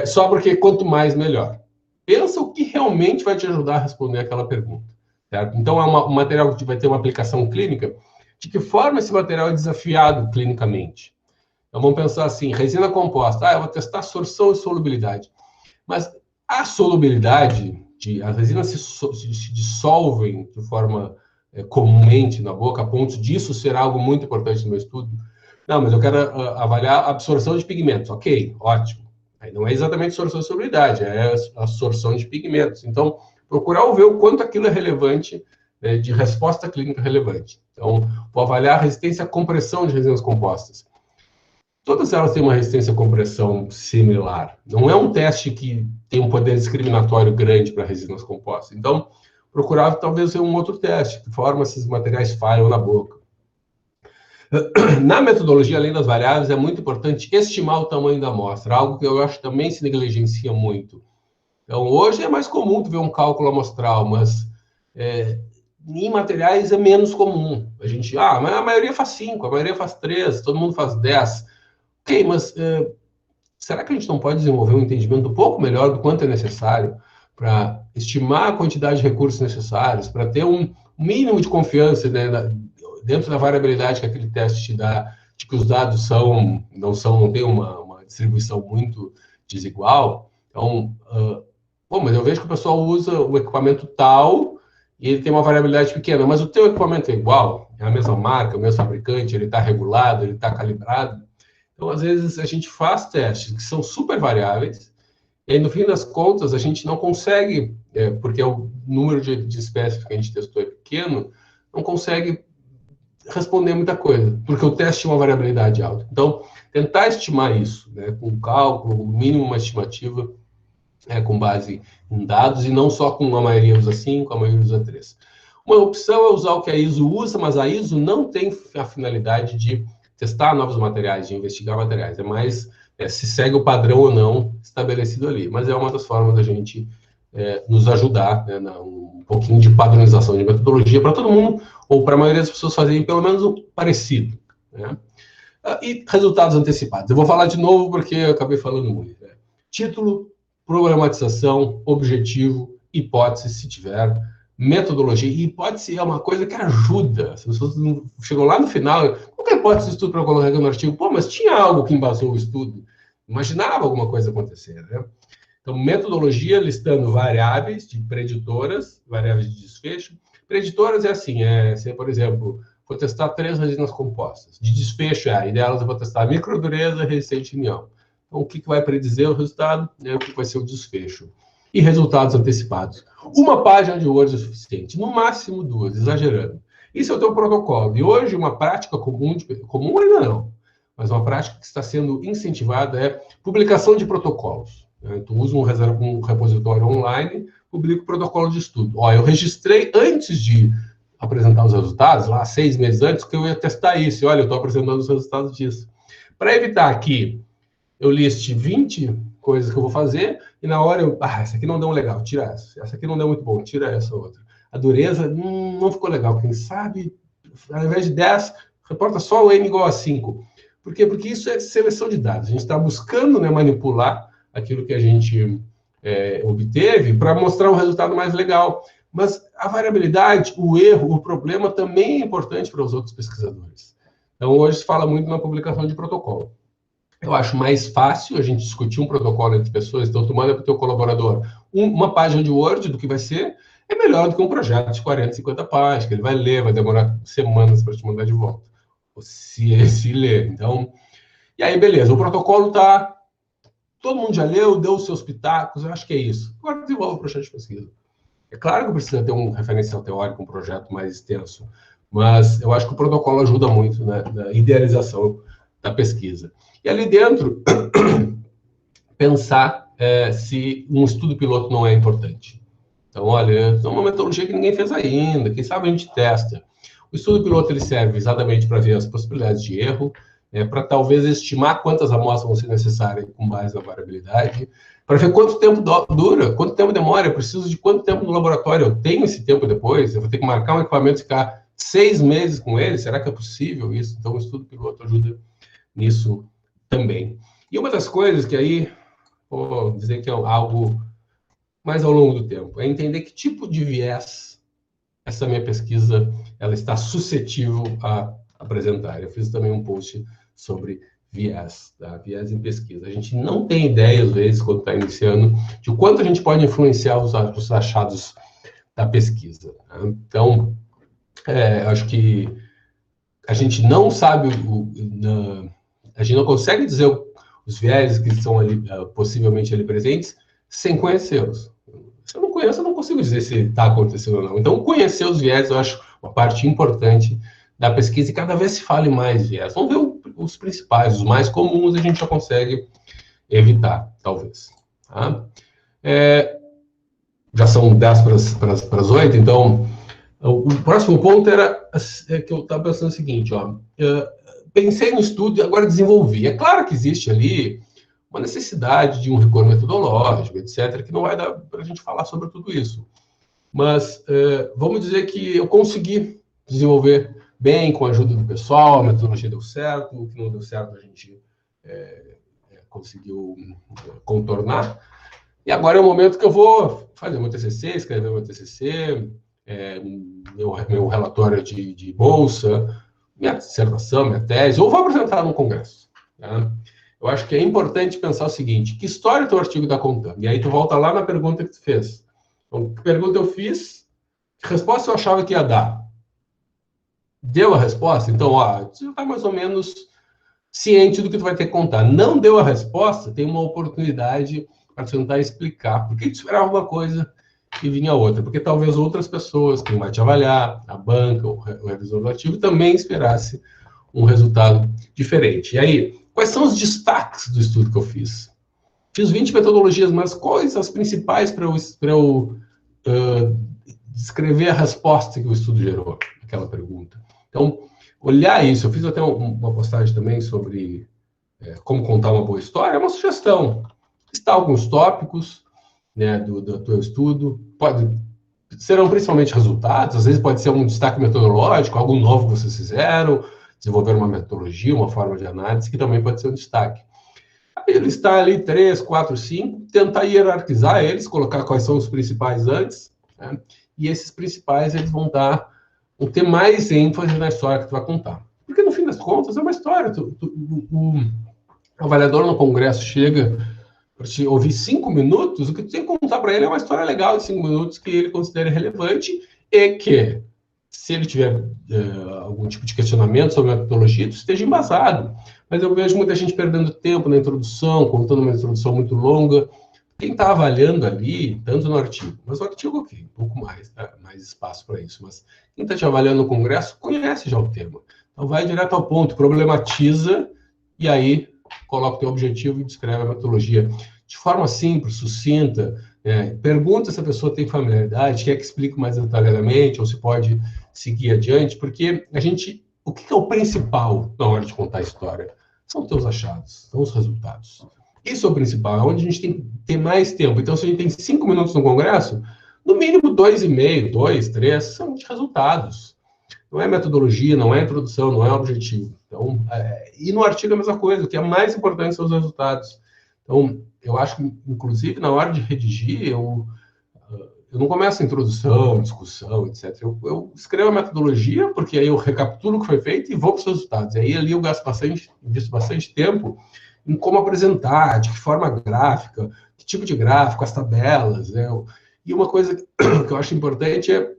B: só porque quanto mais, melhor. Pensa o que realmente vai te ajudar a responder aquela pergunta. Certo? Então, um material que vai ter uma aplicação clínica, de que forma esse material é desafiado clinicamente? Então, vamos pensar assim, resina composta. Eu vou testar sorção e solubilidade. Mas a solubilidade, as resinas se dissolvem de forma comumente na boca, a ponto disso ser algo muito importante no meu estudo. Não, mas eu quero avaliar a absorção de pigmentos. Ok, ótimo. Aí não é exatamente sorção e solubilidade, é a absorção de pigmentos. Então, procurar ver o quanto aquilo é relevante, né, de resposta clínica relevante. Então, vou avaliar a resistência à compressão de resinas compostas. Todas elas têm uma resistência à compressão similar. Não é um teste que tem um poder discriminatório grande para resinas compostas. Então, procurar talvez ser um outro teste, de forma esses materiais falham na boca. Na metodologia, além das variáveis, é muito importante estimar o tamanho da amostra, algo que eu acho que também se negligencia muito. Então, hoje é mais comum tu ver um cálculo amostral, mas em materiais é menos comum. A gente, mas a maioria faz 5, a maioria faz 3, todo mundo faz 10. Ok, mas será que a gente não pode desenvolver um entendimento um pouco melhor do quanto é necessário para estimar a quantidade de recursos necessários, para ter um mínimo de confiança, né, dentro da variabilidade que aquele teste te dá, de que os dados não têm uma distribuição muito desigual? Então, mas eu vejo que o pessoal usa o equipamento tal e ele tem uma variabilidade pequena, mas o teu equipamento é igual, é a mesma marca, o mesmo fabricante, ele está regulado, ele está calibrado. Então, às vezes, a gente faz testes que são super variáveis, e aí, no fim das contas, a gente não consegue, porque o número de espécies que a gente testou é pequeno, não consegue responder muita coisa, porque o teste tinha uma variabilidade alta. Então, tentar estimar isso, né, com cálculo, no mínimo uma estimativa, com base em dados, e não só com a maioria usa 5, a maioria usa 3. Uma opção é usar o que a ISO usa, mas a ISO não tem a finalidade de testar novos materiais, de investigar materiais. É mais se segue o padrão ou não estabelecido ali. Mas é uma das formas da gente nos ajudar, né, um pouquinho de padronização de metodologia para todo mundo, ou para a maioria das pessoas fazerem pelo menos um parecido. Né? E resultados antecipados. Eu vou falar de novo porque eu acabei falando muito. Né? Título, problematização, objetivo, hipótese, se tiver, metodologia. E hipótese é uma coisa que ajuda. As pessoas chegam lá no final, qual é a hipótese do estudo para colocar no artigo? Mas tinha algo que embasou o estudo. Imaginava alguma coisa acontecer, né? Então, metodologia listando variáveis de preditoras, variáveis de desfecho, Preditoras é assim, se, por exemplo, vou testar 3 resinas compostas. De desfecho, e delas eu vou testar microdureza, resistente em união. Então, o que vai predizer o resultado? O que vai ser o desfecho. E resultados antecipados. Uma página de Word é suficiente, no máximo 2, exagerando. Isso é o teu protocolo. E hoje, uma prática comum ainda não, mas uma prática que está sendo incentivada é publicação de protocolos. Tu usa um repositório online, publica o protocolo de estudo. Eu registrei antes de apresentar os resultados, lá 6 meses antes, que eu ia testar isso. E olha, eu estou apresentando os resultados disso. Para evitar que eu liste 20 coisas que eu vou fazer, e na hora essa aqui não deu legal, tira essa. Essa aqui não deu muito bom, tira essa outra. A dureza não ficou legal. Quem sabe, ao invés de 10, reporta só o N igual a 5. Por quê? Porque isso é seleção de dados. A gente está buscando, né, manipular aquilo que a gente obteve para mostrar um resultado mais legal. Mas a variabilidade, o erro, o problema também é importante para os outros pesquisadores. Então, hoje se fala muito na publicação de protocolo. Eu acho mais fácil a gente discutir um protocolo entre pessoas, então tu manda para o teu colaborador uma página de Word do que vai ser, é melhor do que um projeto de 40, 50 páginas, que ele vai ler, vai demorar semanas para te mandar de volta. Se ler. Então, e aí, beleza, o protocolo tá... Todo mundo já leu, deu os seus pitacos, eu acho que é isso. Agora desenvolve o projeto de pesquisa. É claro que precisa ter um referencial teórico, um projeto mais extenso, mas eu acho que o protocolo ajuda muito, né, na idealização da pesquisa. E ali dentro, pensar se um estudo piloto não é importante. Então, olha, é uma metodologia que ninguém fez ainda, quem sabe a gente testa. O estudo piloto ele serve exatamente para ver as possibilidades de erro, para talvez estimar quantas amostras vão ser necessárias com base na variabilidade, para ver quanto tempo dura, quanto tempo demora, eu preciso de quanto tempo no laboratório, eu tenho esse tempo depois, eu vou ter que marcar um equipamento e ficar 6 meses com ele, será que é possível isso? Então, o estudo piloto ajuda nisso também. E uma das coisas que aí, vou dizer que é algo mais ao longo do tempo, é entender que tipo de viés essa minha pesquisa ela está suscetível a apresentar. Eu fiz também um post sobre viés, tá? Viés em pesquisa. A gente não tem ideia, às vezes, quando está iniciando, de quanto a gente pode influenciar os achados da pesquisa. Tá? Então, acho que a gente não sabe, a gente não consegue dizer os viés que estão ali, possivelmente ali presentes, sem conhecê-los. Se eu não conheço, eu não consigo dizer se está acontecendo ou não. Então, conhecer os viés, eu acho uma parte importante da pesquisa, e cada vez se fale mais viés. Vamos ver os principais, os mais comuns, a gente já consegue evitar, talvez. Tá? Já são 10 para as 8, então, o próximo ponto era que eu estava pensando o seguinte, pensei no estudo e agora desenvolvi. É claro que existe ali uma necessidade de um rigor metodológico, etc., que não vai dar para a gente falar sobre tudo isso. Mas vamos dizer que eu consegui desenvolver bem com a ajuda do pessoal, a metodologia deu certo, o que não deu certo a gente conseguiu contornar. E agora é o momento que eu vou fazer meu TCC, escrever meu TCC, meu relatório de bolsa, minha dissertação, minha tese, ou vou apresentar num congresso. Tá? Eu acho que é importante pensar o seguinte, que história o teu artigo está contando? E aí tu volta lá na pergunta que tu fez. Então, que pergunta eu fiz? Que resposta eu achava que ia dar? Deu a resposta? Então, você já está mais ou menos ciente do que tu vai ter que contar. Não deu a resposta, tem uma oportunidade para tentar explicar por que tu esperava uma coisa e vinha outra. Porque talvez outras pessoas, quem vai te avaliar, a banca, o revisor do artigo, também esperasse um resultado diferente. E aí, quais são os destaques do estudo que eu fiz? Fiz 20 metodologias, mas quais as principais para eu descrever a resposta que o estudo gerou, aquela pergunta? Então, olhar isso, eu fiz até uma postagem também sobre como contar uma boa história, é uma sugestão. Listar alguns tópicos, né, do teu estudo, serão principalmente resultados, às vezes pode ser um destaque metodológico, algo novo que vocês fizeram, desenvolver uma metodologia, uma forma de análise, que também pode ser um destaque. Aí listar ali 3, 4, 5, tentar hierarquizar eles, colocar quais são os principais antes, né? E esses principais eles vão ter mais ênfase na história que tu vai contar. Porque, no fim das contas, é uma história. O avaliador no congresso chega para te ouvir 5 minutos, o que tu tem que contar para ele é uma história legal de 5 minutos que ele considera relevante e que, se ele tiver algum tipo de questionamento sobre a metodologia, isso esteja embasado. Mas eu vejo muita gente perdendo tempo na introdução, contando uma introdução muito longa. Quem está avaliando ali, tanto no artigo, mas o artigo, ok, um pouco mais, né? Mais espaço para isso, mas quem está te avaliando no congresso conhece já o tema. Então, vai direto ao ponto, problematiza, e aí coloca o teu objetivo e descreve a metodologia de forma simples, sucinta. Pergunta se a pessoa tem familiaridade, quer que explique mais detalhadamente, ou se pode seguir adiante, porque o que é o principal na hora de contar a história? São os teus achados, são os resultados. Isso é o principal, é onde a gente tem que ter mais tempo. Então, se a gente tem 5 minutos no congresso, no mínimo 2,5, 2, 3, são de resultados. Não é metodologia, não é introdução, não é objetivo. Então, e no artigo é a mesma coisa, o que é mais importante são os resultados. Então, eu acho que, inclusive, na hora de redigir, eu não começo a introdução, discussão, etc. Eu escrevo a metodologia, porque aí eu recapitulo o que foi feito e vou para os resultados. E aí ali eu invisto bastante tempo em como apresentar, de que forma gráfica, que tipo de gráfico, as tabelas, né? E uma coisa que eu acho importante é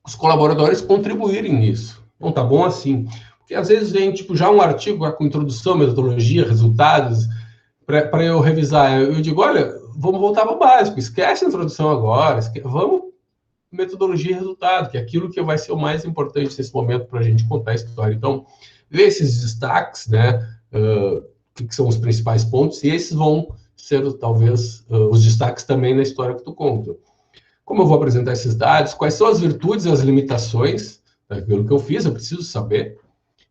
B: os colaboradores contribuírem nisso. Não tá bom assim. Porque às vezes vem já um artigo com introdução, metodologia, resultados, para eu revisar. Eu digo, olha, vamos voltar para o básico, esquece a introdução agora, vamos metodologia e resultado, que é aquilo que vai ser o mais importante nesse momento para a gente contar a história. Então, ver esses destaques, né? Que são os principais pontos, e esses vão ser, talvez, os destaques também na história que tu conta. Como eu vou apresentar esses dados, quais são as virtudes e as limitações daquilo que eu fiz, eu preciso saber,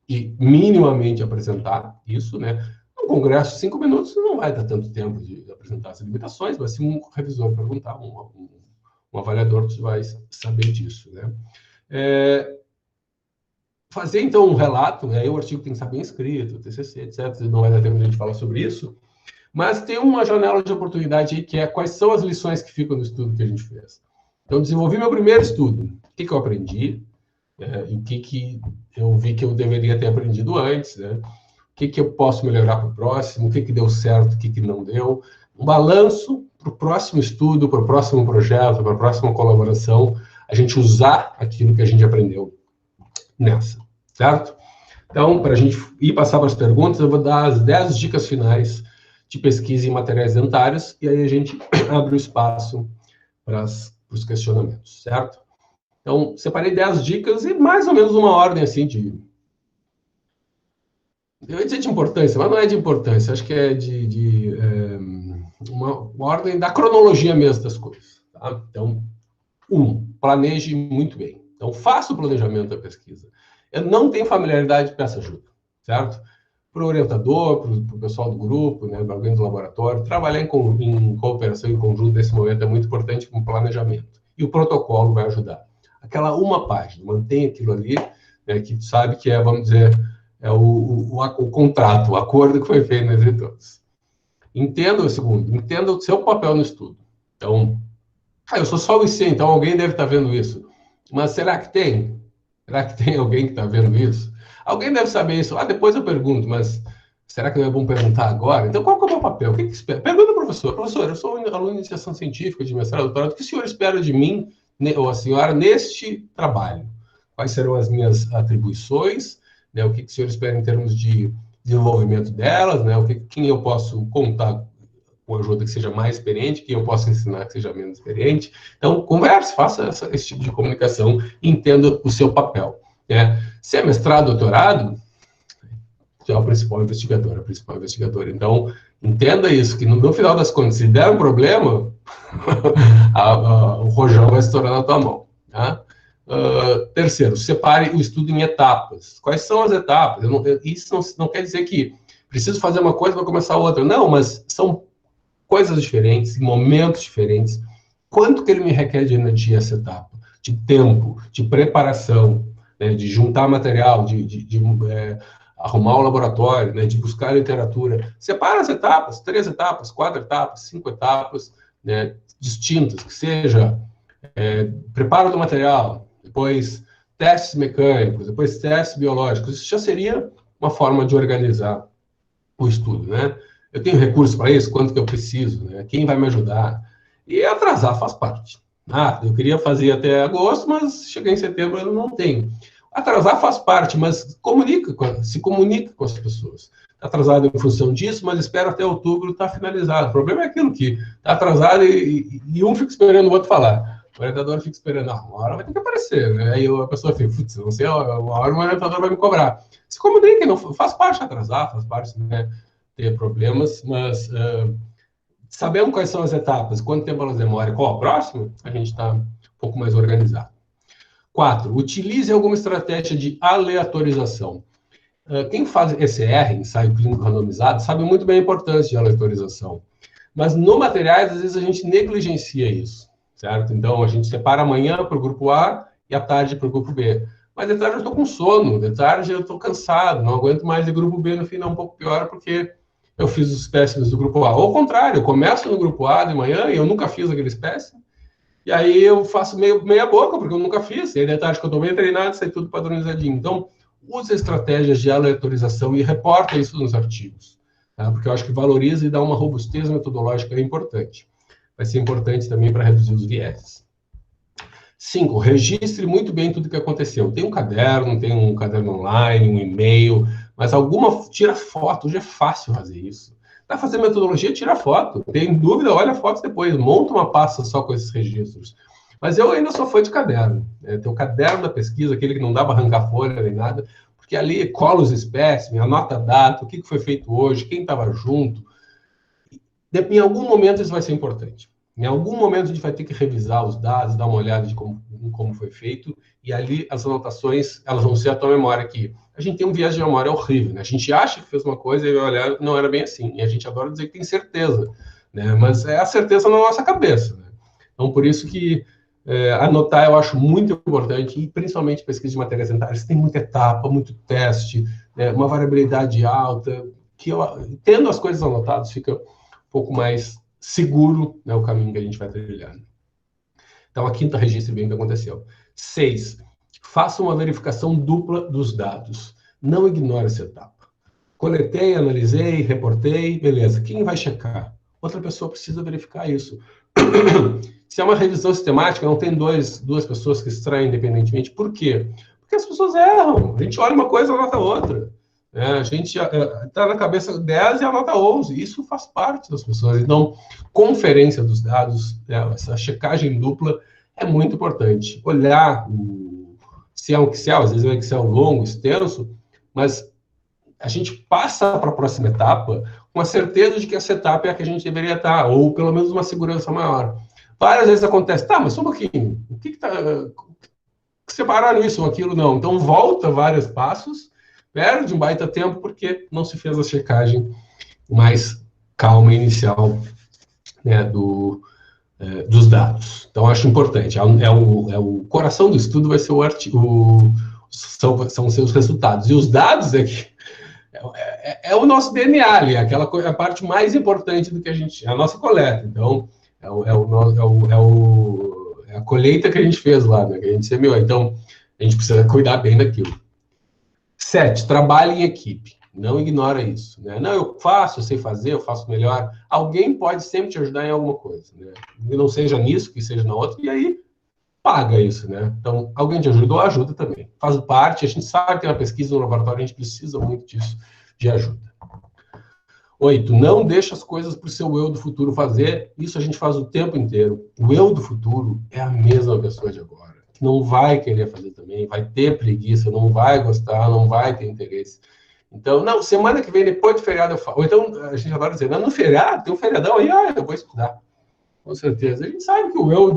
B: e minimamente apresentar isso, né? Um congresso de 5 minutos não vai dar tanto tempo de apresentar as limitações, mas se um revisor perguntar, um avaliador vai saber disso, né? Fazer, então, um relato, né? Aí o artigo tem que estar bem escrito, TCC, etc. Não vai dar tempo de a gente falar sobre isso, mas tem uma janela de oportunidade aí, que é quais são as lições que ficam no estudo que a gente fez. Então, desenvolvi meu primeiro estudo. O que eu aprendi? E o que eu vi que eu deveria ter aprendido antes, né? O que eu posso melhorar para o próximo? O que deu certo, o que não deu? Um balanço para o próximo estudo, para o próximo projeto, para a próxima colaboração, a gente usar aquilo que a gente aprendeu nessa, certo? Então, para a gente ir passar para as perguntas, eu vou dar as 10 dicas finais de pesquisa em materiais dentários, e aí a gente abre o espaço para os questionamentos, certo? Então, separei 10 dicas e mais ou menos uma ordem, assim, eu ia dizer de importância, mas não é de importância, acho que é uma ordem da cronologia mesmo das coisas, tá? Então, planeje muito bem. Então, faça o planejamento da pesquisa. Eu não tenho familiaridade, peça ajuda, certo? Para o orientador, para o pessoal do grupo, né, para alguém do laboratório, trabalhar em cooperação, em conjunto, nesse momento é muito importante com o planejamento. E o protocolo vai ajudar. Aquela uma página, mantenha aquilo ali, né, que tu sabe que é, vamos dizer, o contrato, o acordo que foi feito entre todos. Entenda o seu papel no estudo. Então, eu sou só o IC, então alguém deve estar vendo isso. Mas será que tem? Será que tem alguém que está vendo isso? Alguém deve saber isso. Depois eu pergunto, mas será que não é bom perguntar agora? Então, qual que é o meu papel? O que espera? Pergunta ao professor. Professor, eu sou aluno de iniciação científica, de mestrado, doutorado. O que o senhor espera de mim, ou a senhora, neste trabalho? Quais serão as minhas atribuições? Né? O que o senhor espera em termos de desenvolvimento delas? Né? Quem eu posso contar com ajuda que seja mais experiente, quem eu posso ensinar que seja menos experiente. Então, converse, faça esse tipo de comunicação e entenda o seu papel. Né? Se é mestrado, doutorado, você é o principal investigador, a principal investigadora. Então, entenda isso, que no final das contas, se der um problema, o rojão vai estourar na tua mão. Tá? Terceiro, separe o estudo em etapas. Quais são as etapas? Isso não quer dizer que preciso fazer uma coisa para começar outra. Não, mas são coisas diferentes, momentos diferentes. Quanto que ele me requer de energia essa etapa? De tempo, de preparação, né, de juntar material, de arrumar o laboratório, né, de buscar literatura. Separa as etapas, 3 etapas, 4 etapas, 5 etapas, né, distintas, que seja preparo do material, depois testes mecânicos, depois testes biológicos. Isso já seria uma forma de organizar o estudo, né? Eu tenho recurso para isso? Quanto que eu preciso? Né? Quem vai me ajudar? E atrasar faz parte. Ah, eu queria fazer até agosto, mas cheguei em setembro eu não tenho. Atrasar faz parte, mas se comunica com as pessoas. Está atrasado em função disso, mas espera até outubro estar finalizado. O problema é aquilo que está atrasado e um fica esperando o outro falar. O orientador fica esperando, uma hora vai ter que aparecer. Né? Aí a pessoa fica, putz, não sei, uma hora o orientador vai me cobrar. Se comunica, não faz parte atrasar, faz parte, né, ter problemas, mas sabendo quais são as etapas, quanto tempo elas demoram e qual a próxima, a gente está um pouco mais organizado. 4. Utilize alguma estratégia de aleatorização. Quem faz ECR, ensaio clínico randomizado, sabe muito bem a importância de aleatorização. Mas no materiais, às vezes, a gente negligencia isso, certo? Então, a gente separa a manhã para o grupo A e a tarde para o grupo B. Mas de tarde eu estou com sono, de tarde eu estou cansado, não aguento mais, e grupo B no final é um pouco pior, porque eu fiz os espécimes do grupo A. Ou ao contrário, eu começo no grupo A de manhã e eu nunca fiz aquele espécime, e aí eu faço meia boca, porque eu nunca fiz. E aí de tarde que eu estou bem treinado, sai tudo padronizadinho. Então, use estratégias de aleatorização e reporta isso nos artigos. Tá? Porque eu acho que valoriza e dá uma robustez metodológica importante. Vai ser importante também para reduzir os vieses. 5. Registre muito bem tudo o que aconteceu. Tem um caderno online, um e-mail, mas tira foto. Hoje é fácil fazer isso. Para fazer metodologia, tira foto. Tem dúvida, olha fotos depois. Monta uma pasta só com esses registros. Mas eu ainda sou fã de caderno. Né? Tem o caderno da pesquisa, aquele que não dá para arrancar folha nem nada, porque ali cola os espécimes, anota a data, o que foi feito hoje, quem estava junto. Em algum momento isso vai ser importante. Em algum momento a gente vai ter que revisar os dados, dar uma olhada de como foi feito, e ali as anotações, elas vão ser a tua memória aqui. A gente tem um viés de memória horrível, né? A gente acha que fez uma coisa e vai olhar, não era bem assim. E a gente adora dizer que tem certeza, né? Mas é a certeza na nossa cabeça, né? Então, por isso que anotar eu acho muito importante, e principalmente pesquisa de materiais dentários, tem muita etapa, muito teste, né? Uma variabilidade alta, tendo as coisas anotadas, fica um pouco mais seguro, né, o caminho que a gente vai trilhando. Então, a quinta, registre bem o que aconteceu. 6. Faça uma verificação dupla dos dados. Não ignore essa etapa. Coletei, analisei, reportei, beleza. Quem vai checar? Outra pessoa precisa verificar isso. Se é uma revisão sistemática, não tem duas pessoas que extraem independentemente. Por quê? Porque as pessoas erram. A gente olha uma coisa e anota outra. A gente está na cabeça 10 e anota 11. Isso faz parte das pessoas. Então, conferência dos dados, essa checagem dupla é muito importante. Olhar se é um Excel, às vezes é um Excel longo, extenso, mas a gente passa para a próxima etapa com a certeza de que essa etapa é a que a gente deveria estar, ou pelo menos uma segurança maior. Várias vezes acontece, mas só um pouquinho, o que está... separaram isso ou aquilo? Não. Então, volta vários passos, perde um baita tempo, porque não se fez a checagem mais calma inicial, né, dos dados. Então, acho importante. O coração do estudo vai ser o artigo, são seus resultados. E os dados é o nosso DNA ali, a parte mais importante do que é a nossa coleta. Então, é a colheita que a gente fez lá, né, que a gente semeou. Então, a gente precisa cuidar bem daquilo. 7. Trabalhe em equipe. Não ignora isso. Né? Não, eu sei fazer, eu faço melhor. Alguém pode sempre te ajudar em alguma coisa. Né? E não seja nisso, que seja na outra, e aí paga isso. Né? Então, alguém te ajudou, ajuda também. Faz parte, a gente sabe que na pesquisa, no laboratório, a gente precisa muito disso, de ajuda. 8. Não deixa as coisas para o seu eu do futuro fazer. Isso a gente faz o tempo inteiro. O eu do futuro é a mesma pessoa de agora. Não vai querer fazer também, vai ter preguiça, não vai gostar, não vai ter interesse. Então, não, semana que vem, depois do feriado, eu falo. Ou então, a gente adora dizer, não, no feriado, tem um feriadão aí, eu vou estudar. Com certeza. A gente sabe que o eu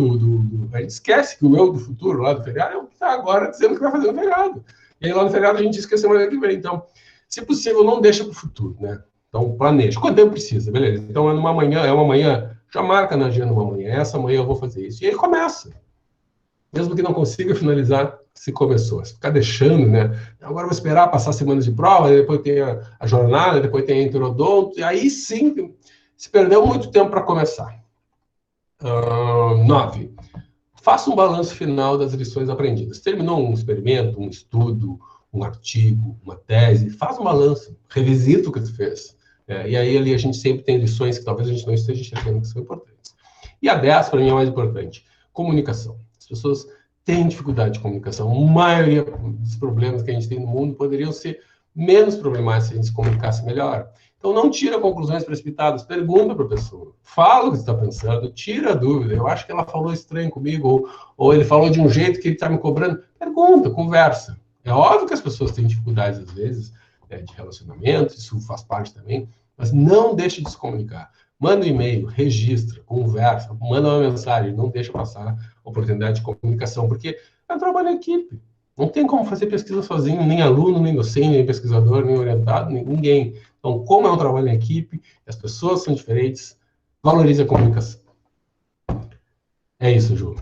B: a gente esquece que o eu do futuro, lá do feriado, é o que está agora dizendo que vai fazer no feriado. E aí, lá no feriado, a gente diz que é semana que vem. Então, se possível, não deixa para o futuro, né? Então, planeja. Quanto tempo precisa? Beleza. Então, é uma manhã, já marca na agenda uma manhã. Essa manhã eu vou fazer isso. E aí começa. Mesmo que não consiga finalizar, se começou. Se ficar deixando, né? Agora vou esperar passar semanas de prova, depois tem a jornada, depois tem a interodonto, e aí sim, se perdeu muito tempo para começar. 9. Faça um balanço final das lições aprendidas. Terminou um experimento, um estudo, um artigo, uma tese, faz um balanço, revisita o que tu fez. E aí ali a gente sempre tem lições que talvez a gente não esteja enxergando que são importantes. E a 10, para mim, é mais importante. comunicação. As pessoas têm dificuldade de comunicação. A maioria dos problemas que a gente tem no mundo poderiam ser menos problemáticos se a gente se comunicasse melhor. Então, não tira conclusões precipitadas, pergunta para a pessoa, fala o que você está pensando, tira a dúvida. Eu acho que ela falou estranho comigo, ou ele falou de um jeito que ele está me cobrando. Pergunta, conversa. É óbvio que as pessoas têm dificuldades, às vezes, de relacionamento, isso faz parte também, mas não deixe de se comunicar. Manda um e-mail, registra, conversa, manda uma mensagem, não deixa passar a oportunidade de comunicação, porque é um trabalho em equipe. Não tem como fazer pesquisa sozinho, nem aluno, nem docente, nem pesquisador, nem orientado, ninguém. Então, como é um trabalho em equipe, as pessoas são diferentes, valorize a comunicação. É isso, Ju.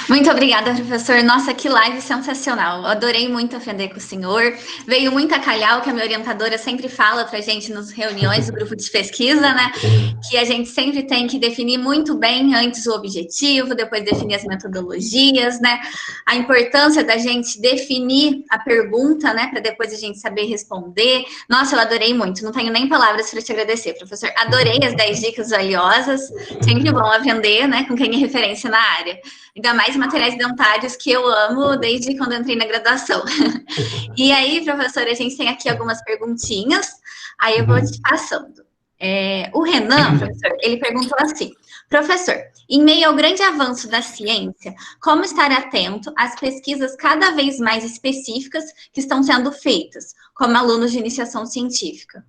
A: Muito obrigada, professor. Nossa, que live sensacional. Eu adorei muito aprender com o senhor. Veio muito a calhar o que a minha orientadora sempre fala para a gente nas reuniões do grupo de pesquisa, né? Que a gente sempre tem que definir muito bem antes o objetivo, depois definir as metodologias, né? A importância da gente definir a pergunta, né? Para depois a gente saber responder. Nossa, eu adorei muito. Não tenho nem palavras para te agradecer, professor. Adorei as 10 dicas valiosas. Sempre bom aprender, né? Com quem é referência na área. Ainda mais materiais dentários que eu amo desde quando entrei na graduação. E aí, professor, a gente tem aqui algumas perguntinhas, aí eu vou te passando. O Renan, professor, ele perguntou assim: professor, em meio ao grande avanço da ciência, como estar atento às pesquisas cada vez mais específicas que estão sendo feitas, como alunos de iniciação científica?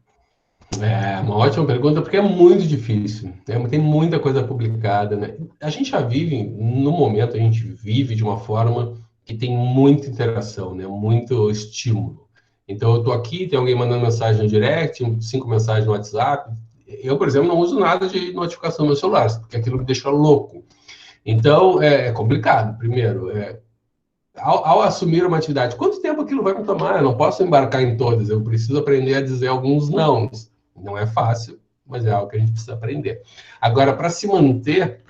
B: É uma ótima pergunta, porque é muito difícil. Tem muita coisa publicada, né? A gente já vive, no momento, a gente vive de uma forma que tem muita interação, né? Muito estímulo. Então, eu estou aqui, tem alguém mandando mensagem no direct, 5 mensagens no WhatsApp. Eu, por exemplo, não uso nada de notificação no meu celular, porque aquilo me deixa louco. Então, é complicado. Primeiro, ao assumir uma atividade, quanto tempo aquilo vai me tomar? Eu não posso embarcar em todas, eu preciso aprender a dizer alguns não. Não é fácil, mas é algo que a gente precisa aprender. Agora, para se manter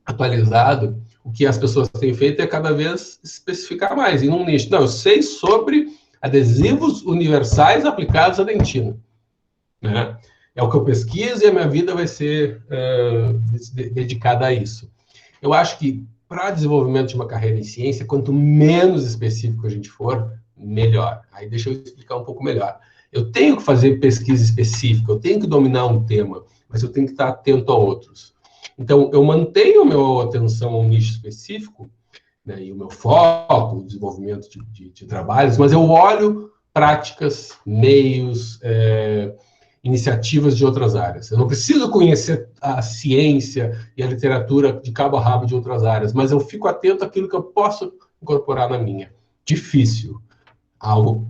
B: atualizado, o que as pessoas têm feito é cada vez especificar mais, em um nicho. Não, eu sei sobre adesivos universais aplicados à dentina, né? É o que eu pesquiso e a minha vida vai ser dedicada a isso. Eu acho que, para desenvolvimento de uma carreira em ciência, quanto menos específico a gente for, melhor. Aí deixa eu explicar um pouco melhor. Eu tenho que fazer pesquisa específica, eu tenho que dominar um tema, mas eu tenho que estar atento a outros. Então, eu mantenho a minha atenção a um nicho específico, né, e o meu foco, o desenvolvimento de trabalhos, mas eu olho práticas, meios, iniciativas de outras áreas. Eu não preciso conhecer a ciência e a literatura de cabo a rabo de outras áreas, mas eu fico atento àquilo que eu posso incorporar na minha. Difícil. Algo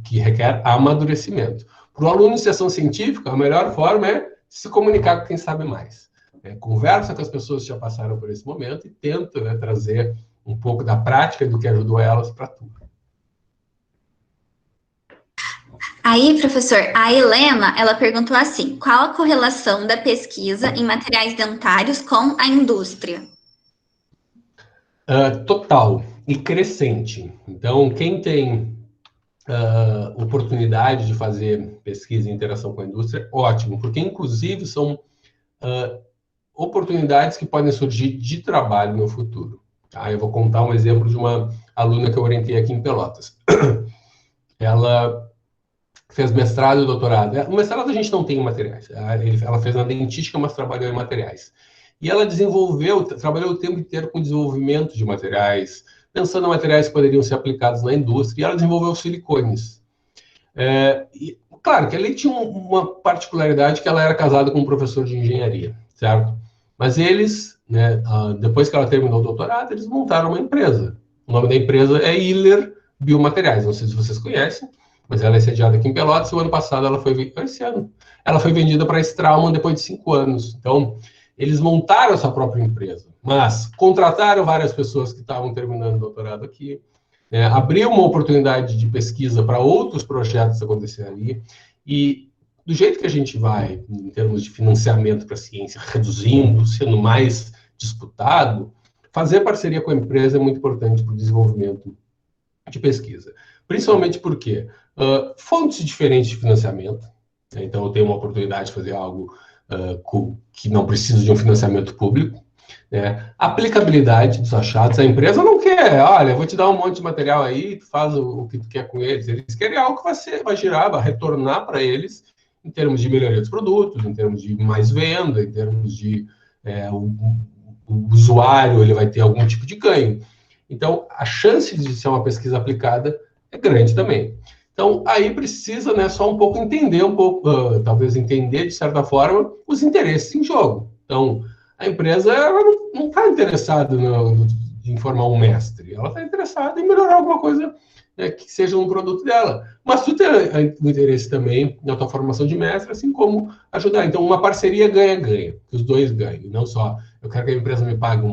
B: que requer amadurecimento. Para o aluno de iniciação científica, a melhor forma é se comunicar com quem sabe mais. Conversa com as pessoas que já passaram por esse momento e tenta, né, trazer um pouco da prática do que ajudou elas para tudo.
A: Aí, professor, a Helena, ela perguntou assim: qual a correlação da pesquisa em materiais dentários com a indústria?
B: Total e crescente. Então, quem tem oportunidade de fazer pesquisa e interação com a indústria, ótimo, porque, inclusive, são oportunidades que podem surgir de trabalho no futuro. Tá? Eu vou contar um exemplo de uma aluna que eu orientei aqui em Pelotas. Ela fez mestrado e doutorado. No mestrado a gente não tem materiais. Ela fez na dentística, mas trabalhou em materiais. E ela trabalhou o tempo inteiro com desenvolvimento de materiais, pensando em materiais que poderiam ser aplicados na indústria, e ela desenvolveu silicones. Claro que ela tinha uma particularidade, que ela era casada com um professor de engenharia, certo? Mas eles, né, depois que ela terminou o doutorado, eles montaram uma empresa. O nome da empresa é Hiller Biomateriais, não sei se vocês conhecem, mas ela é sediada aqui em Pelotas, e o ano passado ela foi vendida para a Straumann depois de 5 anos. Então, eles montaram a sua própria empresa, mas contrataram várias pessoas que estavam terminando o doutorado aqui, abriu uma oportunidade de pesquisa para outros projetos acontecerem ali, e do jeito que a gente vai, em termos de financiamento para a ciência, reduzindo, sendo mais disputado, fazer parceria com a empresa é muito importante para o desenvolvimento de pesquisa. Principalmente porque fontes diferentes de financiamento, né? Então eu tenho uma oportunidade de fazer algo que não precisa de um financiamento público, né? Aplicabilidade dos achados, a empresa não quer, olha, eu vou te dar um monte de material aí, tu faz o que tu quer com eles. Eles querem algo que vai girar, vai retornar para eles em termos de melhoria dos produtos, em termos de mais venda, em termos de o usuário ele vai ter algum tipo de ganho. Então, a chance de ser uma pesquisa aplicada é grande também. Então, aí precisa, né, só um pouco entender, talvez entender, de certa forma, os interesses em jogo. Então, a empresa ela não está interessada em formar um mestre, ela está interessada em melhorar alguma coisa, né, que seja um produto dela. Mas tu tem o interesse também na tua formação de mestre, assim como ajudar. Então, uma parceria ganha-ganha, que os dois ganham, não só eu quero que a empresa me pague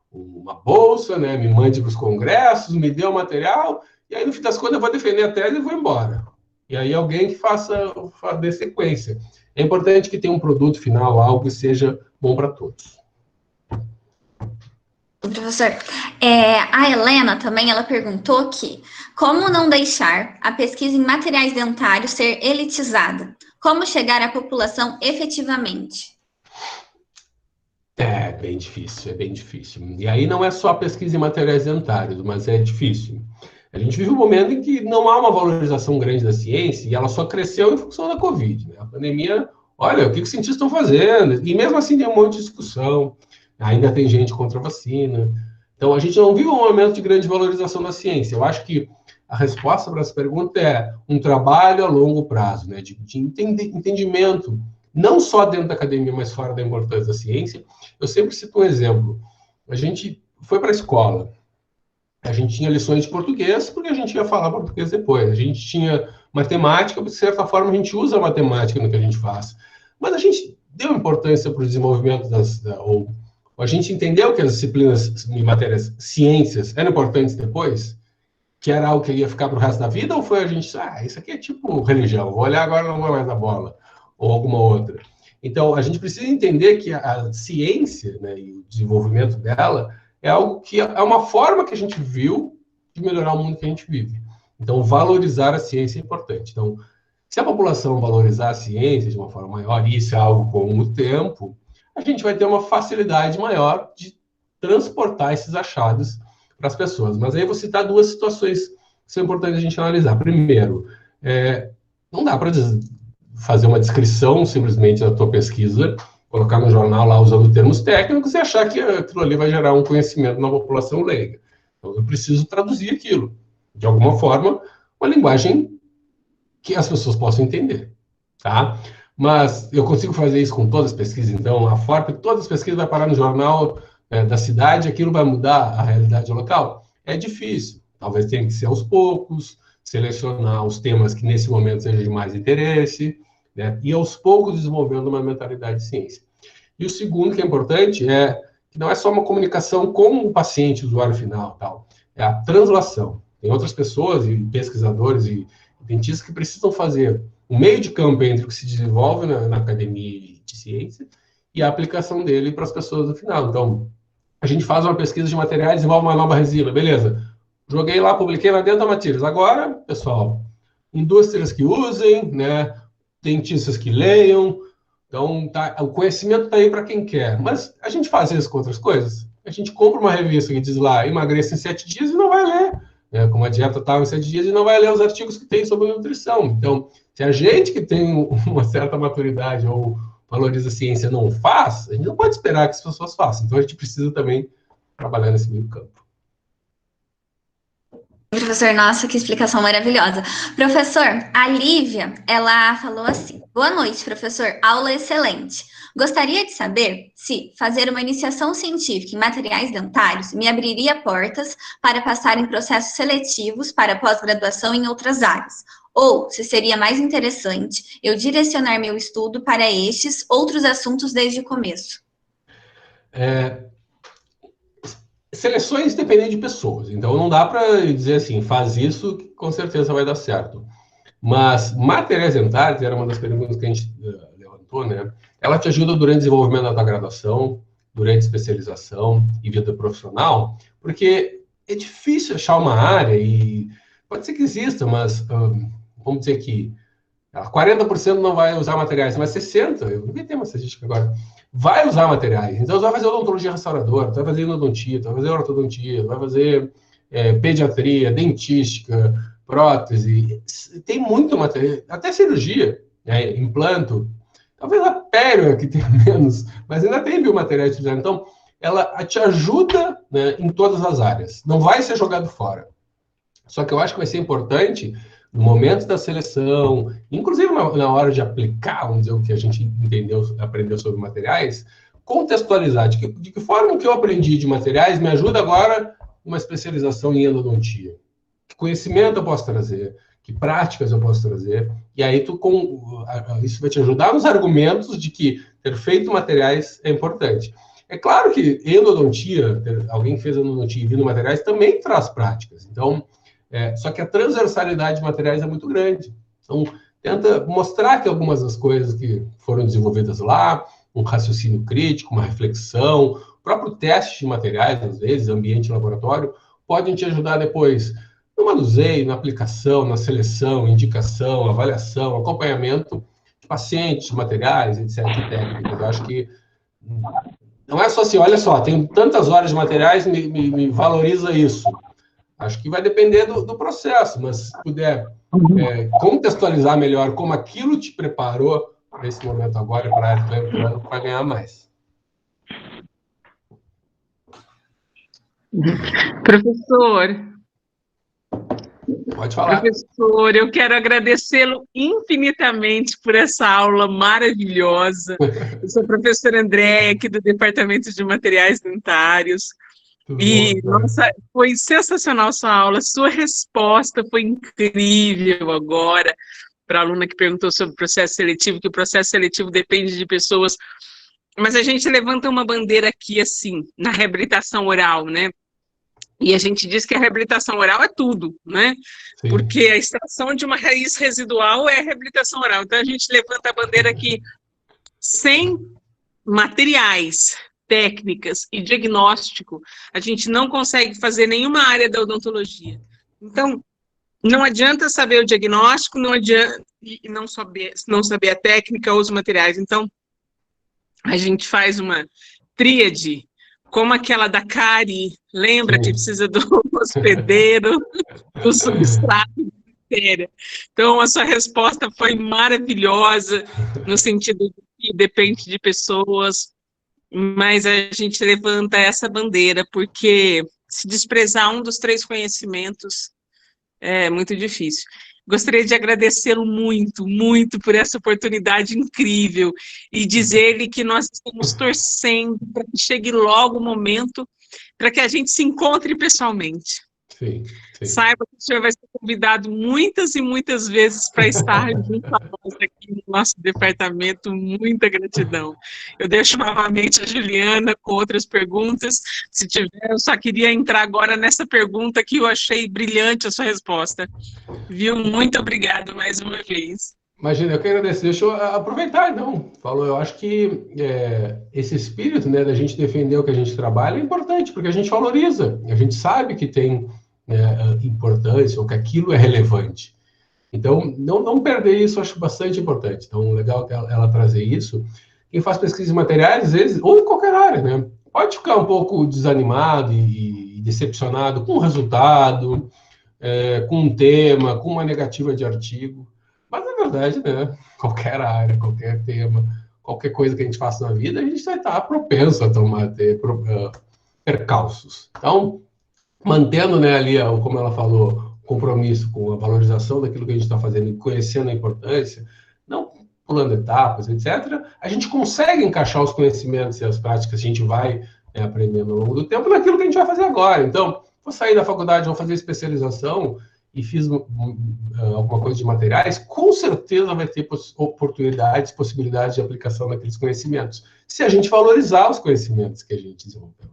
B: uma bolsa, né, me mande para os congressos, me dê o material, e aí, no fim das contas, eu vou defender a tese e vou embora. E aí, alguém que dê sequência. É importante que tenha um produto final, algo que seja bom para todos.
A: Professor, a Helena também, ela perguntou como não deixar a pesquisa em materiais dentários ser elitizada? Como chegar à população efetivamente?
B: É bem difícil, é bem difícil. E aí não é só a pesquisa em materiais dentários, mas é difícil. A gente vive um momento em que não há uma valorização grande da ciência e ela só cresceu em função da Covid, né? A pandemia, olha, o que os cientistas estão fazendo? E mesmo assim tem um monte de discussão, ainda tem gente contra a vacina. Então, a gente não vive um momento de grande valorização da ciência. Eu acho que a resposta para essa pergunta é um trabalho a longo prazo, né? De entendimento, não só dentro da academia, mas fora da importância da ciência. Eu sempre cito um exemplo. A gente foi para a escola, a gente tinha lições de português, porque a gente ia falar português depois. A gente tinha matemática, porque, de certa forma, a gente usa a matemática no que a gente faz. Mas a gente deu importância para o desenvolvimento ou a gente entendeu que as disciplinas em matérias ciências eram importantes depois, que era algo que ia ficar para o resto da vida, ou foi a gente, isso aqui é tipo religião, vou olhar agora, não vou mais na bola, ou alguma outra. Então, a gente precisa entender que a ciência, né, e o desenvolvimento dela é algo que é uma forma que a gente viu de melhorar o mundo que a gente vive. Então, valorizar a ciência é importante. Então, se a população valorizar a ciência de uma forma maior, e isso é algo com o tempo, a gente vai ter uma facilidade maior de transportar esses achados para as pessoas. Mas aí eu vou citar duas situações que são importantes a gente analisar. Primeiro, não dá para fazer uma descrição simplesmente da tua pesquisa, colocar no jornal lá usando termos técnicos e achar que aquilo ali vai gerar um conhecimento na população leiga. Então, eu preciso traduzir aquilo, de alguma forma, uma linguagem que as pessoas possam entender, tá? Mas eu consigo fazer isso com todas as pesquisas, então a FORP, todas as pesquisas vai parar no jornal da cidade, aquilo vai mudar a realidade local? É difícil, talvez tenha que ser aos poucos, selecionar os temas que nesse momento sejam de mais interesse, né? E aos poucos desenvolvendo uma mentalidade de ciência. E o segundo que é importante é que não é só uma comunicação com o paciente, o usuário final, tal, é a translação. Tem outras pessoas, e pesquisadores e dentistas que precisam fazer o meio de campo entre o que se desenvolve na academia de ciência e a aplicação dele para as pessoas no final. Então, a gente faz uma pesquisa de materiais, desenvolve uma nova resina, beleza. Joguei lá, publiquei lá dentro da Matias. Agora, pessoal, indústrias que usem, né, dentistas que leiam. Então, o conhecimento está aí para quem quer. Mas a gente faz isso com outras coisas. A gente compra uma revista que diz lá, emagreça em 7 dias e não vai ler. Né, como a dieta tal em 7 dias e não vai ler os artigos que tem sobre nutrição. Então, se a gente que tem uma certa maturidade ou valoriza a ciência não faz, a gente não pode esperar que as pessoas façam. Então, a gente precisa também trabalhar nesse meio campo.
A: Professor, nossa, que explicação maravilhosa. Professor, a Lívia, ela falou assim: boa noite, professor, aula excelente. Gostaria de saber se fazer uma iniciação científica em materiais dentários me abriria portas para passar em processos seletivos para pós-graduação em outras áreas, ou se seria mais interessante eu direcionar meu estudo para estes outros assuntos desde o começo.
B: Seleções dependem de pessoas, então não dá para dizer assim, faz isso que com certeza vai dar certo. Mas materiais dentários, era uma das perguntas que a gente levantou, né? Ela te ajuda durante o desenvolvimento da tua graduação, durante a especialização e vida profissional, porque é difícil achar uma área, e pode ser que exista, mas vamos dizer que 40% não vai usar materiais, mas 60%, eu não tenho uma estatística agora, vai usar materiais. Então, você vai fazer odontologia restauradora, você vai fazer endodontia, você vai fazer ortodontia, vai fazer pediatria, dentística, prótese. Tem muito material, até cirurgia, né, implanto. Talvez a pérola que tenha menos, mas ainda tem biomateriais utilizados. Então, ela te ajuda, né, em todas as áreas. Não vai ser jogado fora. Só que eu acho que vai ser importante, no momento da seleção, inclusive na hora de aplicar, vamos dizer, o que a gente entendeu, aprendeu sobre materiais, contextualizar de que forma que eu aprendi de materiais me ajuda agora uma especialização em endodontia. Que conhecimento eu posso trazer? Que práticas eu posso trazer? E aí isso vai te ajudar nos argumentos de que ter feito materiais é importante. É claro que endodontia, alguém que fez endodontia e vindo materiais, também traz práticas. Então, só que a transversalidade de materiais é muito grande. Então, tenta mostrar que algumas das coisas que foram desenvolvidas lá, um raciocínio crítico, uma reflexão, o próprio teste de materiais, às vezes, ambiente e laboratório, podem te ajudar depois no manuseio, na aplicação, na seleção, indicação, avaliação, acompanhamento de pacientes, de materiais, etc. e técnicas. Eu acho que não é só assim, olha só, tenho tantas horas de materiais, me valoriza isso. Acho que vai depender do processo, mas se puder contextualizar melhor como aquilo te preparou para esse momento agora, para a área que está entrando, vai ganhar mais.
D: Professor,
B: pode falar.
D: Professor, eu quero agradecê-lo infinitamente por essa aula maravilhosa. Eu sou a professora Andréia, aqui do Departamento de Materiais Dentários. Nossa, foi sensacional sua aula, sua resposta foi incrível agora, para a aluna que perguntou sobre o processo seletivo, que o processo seletivo depende de pessoas, mas a gente levanta uma bandeira aqui, assim, na reabilitação oral, né? E a gente diz que a reabilitação oral é tudo, né? Sim. Porque a extração de uma raiz residual é a reabilitação oral. Então, a gente levanta a bandeira aqui sem materiais, técnicas e diagnóstico, a gente não consegue fazer nenhuma área da odontologia. Então, não adianta saber o diagnóstico, não adianta não saber a técnica ou os materiais. Então, a gente faz uma tríade, como aquela da cárie, lembra que precisa do hospedeiro, do substrato e da bactéria. Então, a sua resposta foi maravilhosa, no sentido de que depende de pessoas, mas a gente levanta essa bandeira, porque se desprezar um dos 3 conhecimentos é muito difícil. Gostaria de agradecê-lo muito, muito por essa oportunidade incrível e dizer-lhe que nós estamos torcendo para que chegue logo o momento para que a gente se encontre pessoalmente.
B: Sim.
D: Saiba que o senhor vai ser convidado muitas e muitas vezes para estar junto a nós aqui no nosso departamento. Muita gratidão. Eu deixo novamente a Juliana com outras perguntas. Se tiver, eu só queria entrar agora nessa pergunta que eu achei brilhante a sua resposta. Viu? Muito obrigada mais uma vez.
B: Imagina, eu quero agradecer. Deixa eu aproveitar, então. Eu acho que esse espírito, né, da gente defender o que a gente trabalha é importante, porque a gente valoriza. A gente sabe que tem importância, ou que aquilo é relevante. Então, não perder isso, eu acho bastante importante. Então, legal ela trazer isso. Quem faz pesquisa de materiais, às vezes, ou em qualquer área, né, pode ficar um pouco desanimado e decepcionado com o resultado, com um tema, com uma negativa de artigo. Mas, na verdade, né, qualquer área, qualquer tema, qualquer coisa que a gente faça na vida, a gente vai estar propenso a ter percalços. Então, mantendo, né, ali, como ela falou, compromisso com a valorização daquilo que a gente está fazendo e conhecendo a importância, não pulando etapas, etc., a gente consegue encaixar os conhecimentos e as práticas que a gente vai aprendendo ao longo do tempo naquilo que a gente vai fazer agora. Então, vou sair da faculdade, vou fazer especialização e fiz alguma coisa de materiais, com certeza vai ter oportunidades, possibilidades de aplicação daqueles conhecimentos, se a gente valorizar os conhecimentos que a gente desenvolveu.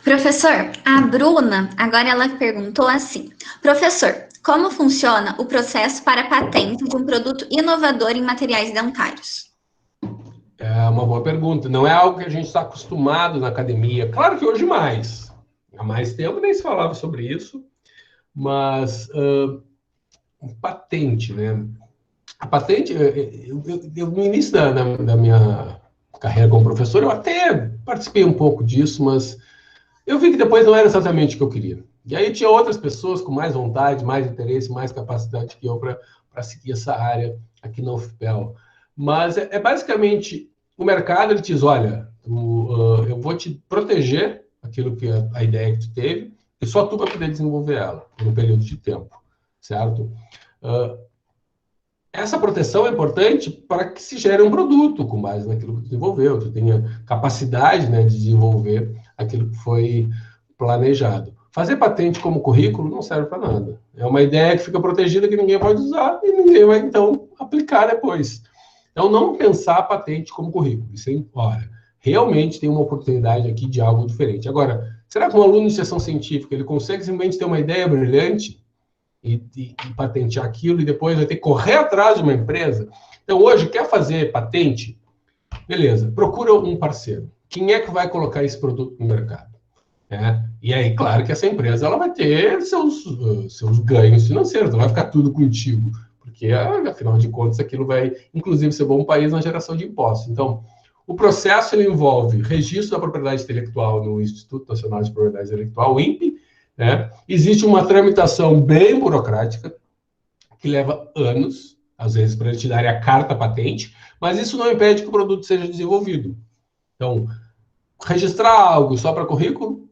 A: Professor, a Bruna, agora ela perguntou assim: professor, como funciona o processo para patente de um produto inovador em materiais dentários?
B: É uma boa pergunta. Não é algo que a gente está acostumado na academia. Claro que hoje mais. Há mais tempo nem se falava sobre isso, mas patente, né? A patente, no início da minha carreira como professor, eu até participei um pouco disso, mas eu vi que depois não era exatamente o que eu queria. E aí tinha outras pessoas com mais vontade, mais interesse, mais capacidade que eu para seguir essa área aqui na UFPEL. Mas basicamente, o mercado, ele diz, olha, eu vou te proteger aquilo que a ideia que tu teve, e só tu vai poder desenvolver ela por um período de tempo, certo? Essa proteção é importante para que se gere um produto com base naquilo que tu desenvolveu, tu tenha capacidade, né, de desenvolver aquilo que foi planejado. Fazer patente como currículo não serve para nada. É uma ideia que fica protegida, que ninguém pode usar e ninguém vai, então, aplicar depois. Então, não pensar a patente como currículo. Isso é, olha, realmente tem uma oportunidade aqui de algo diferente. Agora, será que um aluno de iniciação científica ele consegue simplesmente ter uma ideia brilhante e patentear aquilo e depois vai ter que correr atrás de uma empresa? Então, hoje, quer fazer patente? Beleza, procura um parceiro. Quem é que vai colocar esse produto no mercado? E aí, claro que essa empresa ela vai ter seus ganhos financeiros, não vai ficar tudo contigo, porque, afinal de contas, aquilo vai, inclusive, ser bom país na geração de impostos. Então, o processo ele envolve registro da propriedade intelectual no Instituto Nacional de Propriedade Intelectual, o INPE, né? Existe uma tramitação bem burocrática, que leva anos, às vezes, para eles te darem a carta patente, mas isso não impede que o produto seja desenvolvido. Então, registrar algo só para currículo,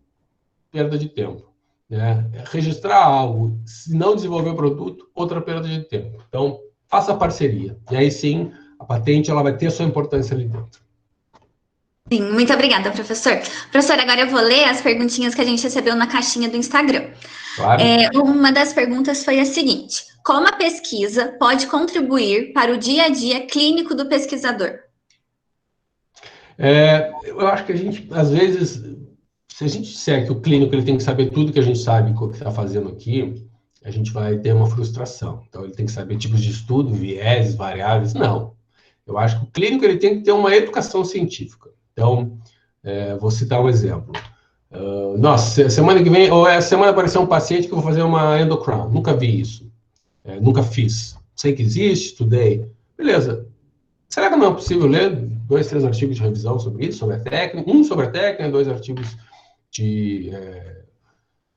B: perda de tempo. Né? Registrar algo, se não desenvolver o produto, outra perda de tempo. Então, faça parceria. E aí sim, a patente ela vai ter a sua importância ali dentro.
A: Sim, muito obrigada, professor. Professor, agora eu vou ler as perguntinhas que a gente recebeu na caixinha do Instagram.
B: Claro.
A: Uma das perguntas foi a seguinte: como a pesquisa pode contribuir para o dia a dia clínico do pesquisador?
B: Eu acho que a gente, às vezes, se a gente disser que o clínico ele tem que saber tudo que a gente sabe o que está fazendo aqui, a gente vai ter uma frustração. Então, ele tem que saber tipos de estudo, vieses, variáveis. Não. Eu acho que o clínico ele tem que ter uma educação científica. Então, vou citar um exemplo. Nossa, semana que vem, ou essa semana apareceu um paciente que eu vou fazer uma endocrown. Nunca vi isso. Nunca fiz. Sei que existe, estudei. Beleza. Será que não é possível ler 2, 3 artigos de revisão sobre isso, sobre a técnica? Um sobre a técnica, 2 artigos de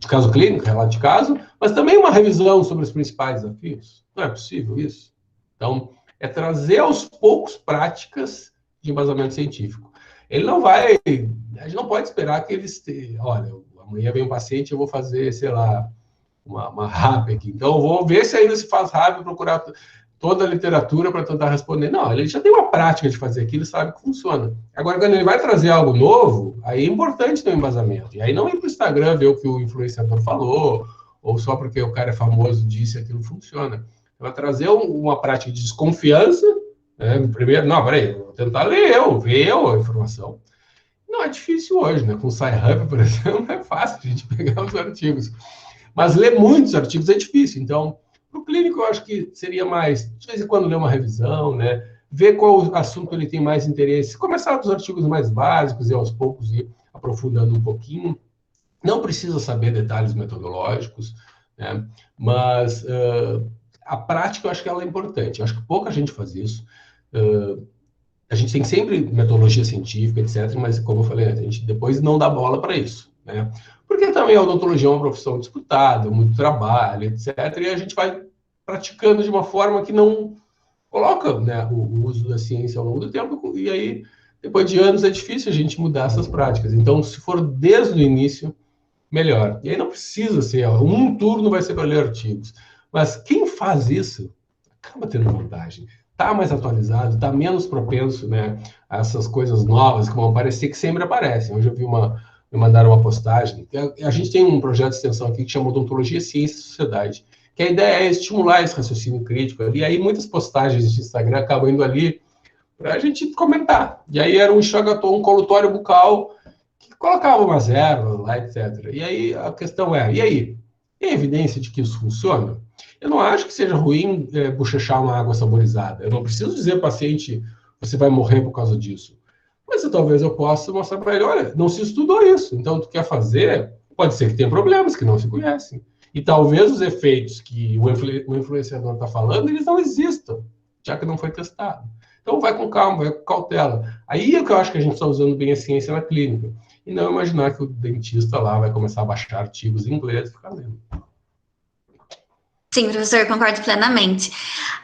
B: caso clínico, relato de caso, mas também uma revisão sobre os principais desafios. Não é possível isso? Então, é trazer aos poucos práticas de embasamento científico. Ele não vai... A gente não pode esperar que eles... Olha, amanhã vem um paciente, eu vou fazer, sei lá, uma RAP aqui. Então, eu vou ver se ainda se faz RAP, procurar toda a literatura para tentar responder. Não, ele já tem uma prática de fazer aquilo, sabe que funciona. Agora, quando ele vai trazer algo novo, aí é importante ter um embasamento. E aí não ir para o Instagram ver o que o influenciador falou, ou só porque o cara é famoso disse aquilo funciona. Vai trazer uma prática de desconfiança, né? Primeiro, não, peraí, vou tentar ver a informação. Não é difícil hoje, né? Com o Sci-Hub, por exemplo, é fácil a gente pegar os artigos. Mas ler muitos artigos é difícil. Então, para o clínico, eu acho que seria mais, de vez em quando, ler uma revisão, né? Ver qual assunto ele tem mais interesse. Começar dos artigos mais básicos e, aos poucos, ir aprofundando um pouquinho. Não precisa saber detalhes metodológicos, né? Mas a prática, eu acho que ela é importante. Eu acho que pouca gente faz isso. A gente tem sempre metodologia científica, etc., mas, como eu falei, a gente depois não dá bola para isso, né? Porque também a odontologia é uma profissão disputada, muito trabalho, etc., e a gente vai praticando de uma forma que não coloca, né, o uso da ciência ao longo do tempo, e aí, depois de anos, é difícil a gente mudar essas práticas. Então, se for desde o início, melhor. E aí não precisa ser, um turno vai ser para ler artigos. Mas quem faz isso, acaba tendo vantagem. Está mais atualizado, está menos propenso, né, a essas coisas novas que vão aparecer, que sempre aparecem. Hoje eu vi me mandaram uma postagem. A gente tem um projeto de extensão aqui que chama Odontologia, Ciência e Sociedade, que a ideia é estimular esse raciocínio crítico. E aí muitas postagens de Instagram acabam indo ali para a gente comentar. E aí era um enxaguador, um colutório bucal que colocava umas ervas lá, etc. E aí a questão é, e aí? Tem evidência de que isso funciona? Eu não acho que seja ruim bochechar uma água saborizada. Eu não preciso dizer ao paciente, você vai morrer por causa disso. Mas talvez eu possa mostrar para ele, olha, não se estudou isso. Então, tu quer fazer, pode ser que tenha problemas que não se conhecem. E talvez os efeitos que o influenciador está falando, eles não existam, já que não foi testado. Então, vai com calma, vai com cautela. Aí é que eu acho que a gente está usando bem a ciência na clínica. E não imaginar que o dentista lá vai começar a baixar artigos em inglês e ficar lendo.
A: Sim, professor, concordo plenamente.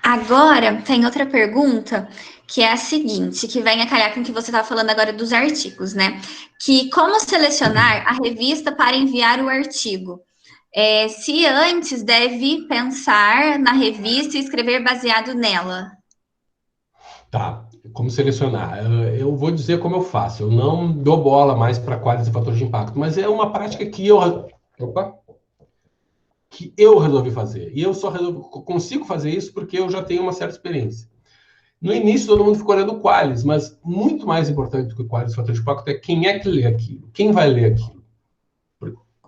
A: Agora, tem outra pergunta, que é a seguinte, que vem a calhar com o que você estava falando agora dos artigos, né? Que como selecionar a revista para enviar o artigo? Se antes deve pensar na revista e escrever baseado nela.
B: Tá, como selecionar? Eu vou dizer como eu faço. Eu não dou bola mais para quadros e fatores de impacto, mas é uma prática que eu resolvi fazer. E eu só consigo fazer isso porque eu já tenho uma certa experiência. No início, todo mundo ficou olhando qualis, mas muito mais importante do que qualis e fatores de impacto é quem é que lê aquilo, quem vai ler aquilo.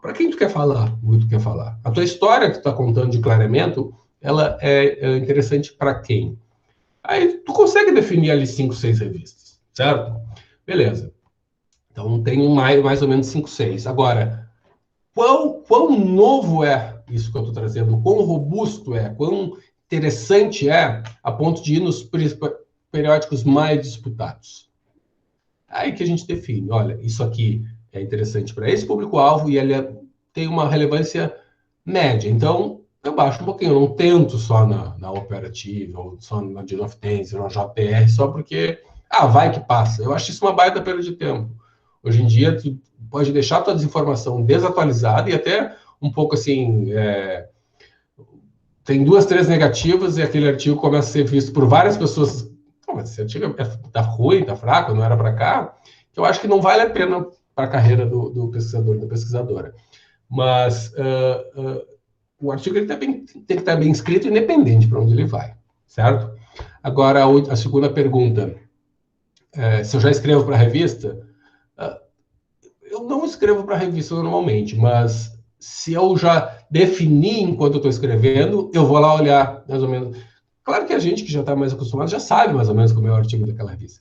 B: Para quem tu quer falar, o que tu quer falar. A tua história que tu está contando de clareamento, ela é interessante para quem? Aí tu consegue definir ali 5, 6 revistas, certo? Beleza. Então tem mais ou menos 5, 6. Agora, quão novo é isso que eu estou trazendo? Quão robusto é? Quão interessante é a ponto de ir nos periódicos mais disputados? Aí que a gente define, olha, isso aqui é interessante para esse público-alvo e ele tem uma relevância média. Então, eu baixo um pouquinho, eu não tento só na operativa, ou só na Dinoftense, na JPR, só porque, vai que passa. Eu acho isso uma baita perda de tempo. Hoje em dia, tu pode deixar a tua desinformação desatualizada e até um pouco assim, tem 2, 3 negativas e aquele artigo começa a ser visto por várias pessoas. Mas esse artigo tá ruim, tá fraco, não era para cá. Eu acho que não vale a pena para a carreira do pesquisador, da pesquisadora. Mas o artigo ele tem que estar bem escrito, independente para onde ele vai, certo? Agora, a segunda pergunta. Se eu já escrevo para a revista, eu não escrevo para a revista normalmente, mas se eu já defini enquanto eu estou escrevendo, eu vou lá olhar mais ou menos. Claro que a gente que já está mais acostumado já sabe mais ou menos como é o artigo daquela revista.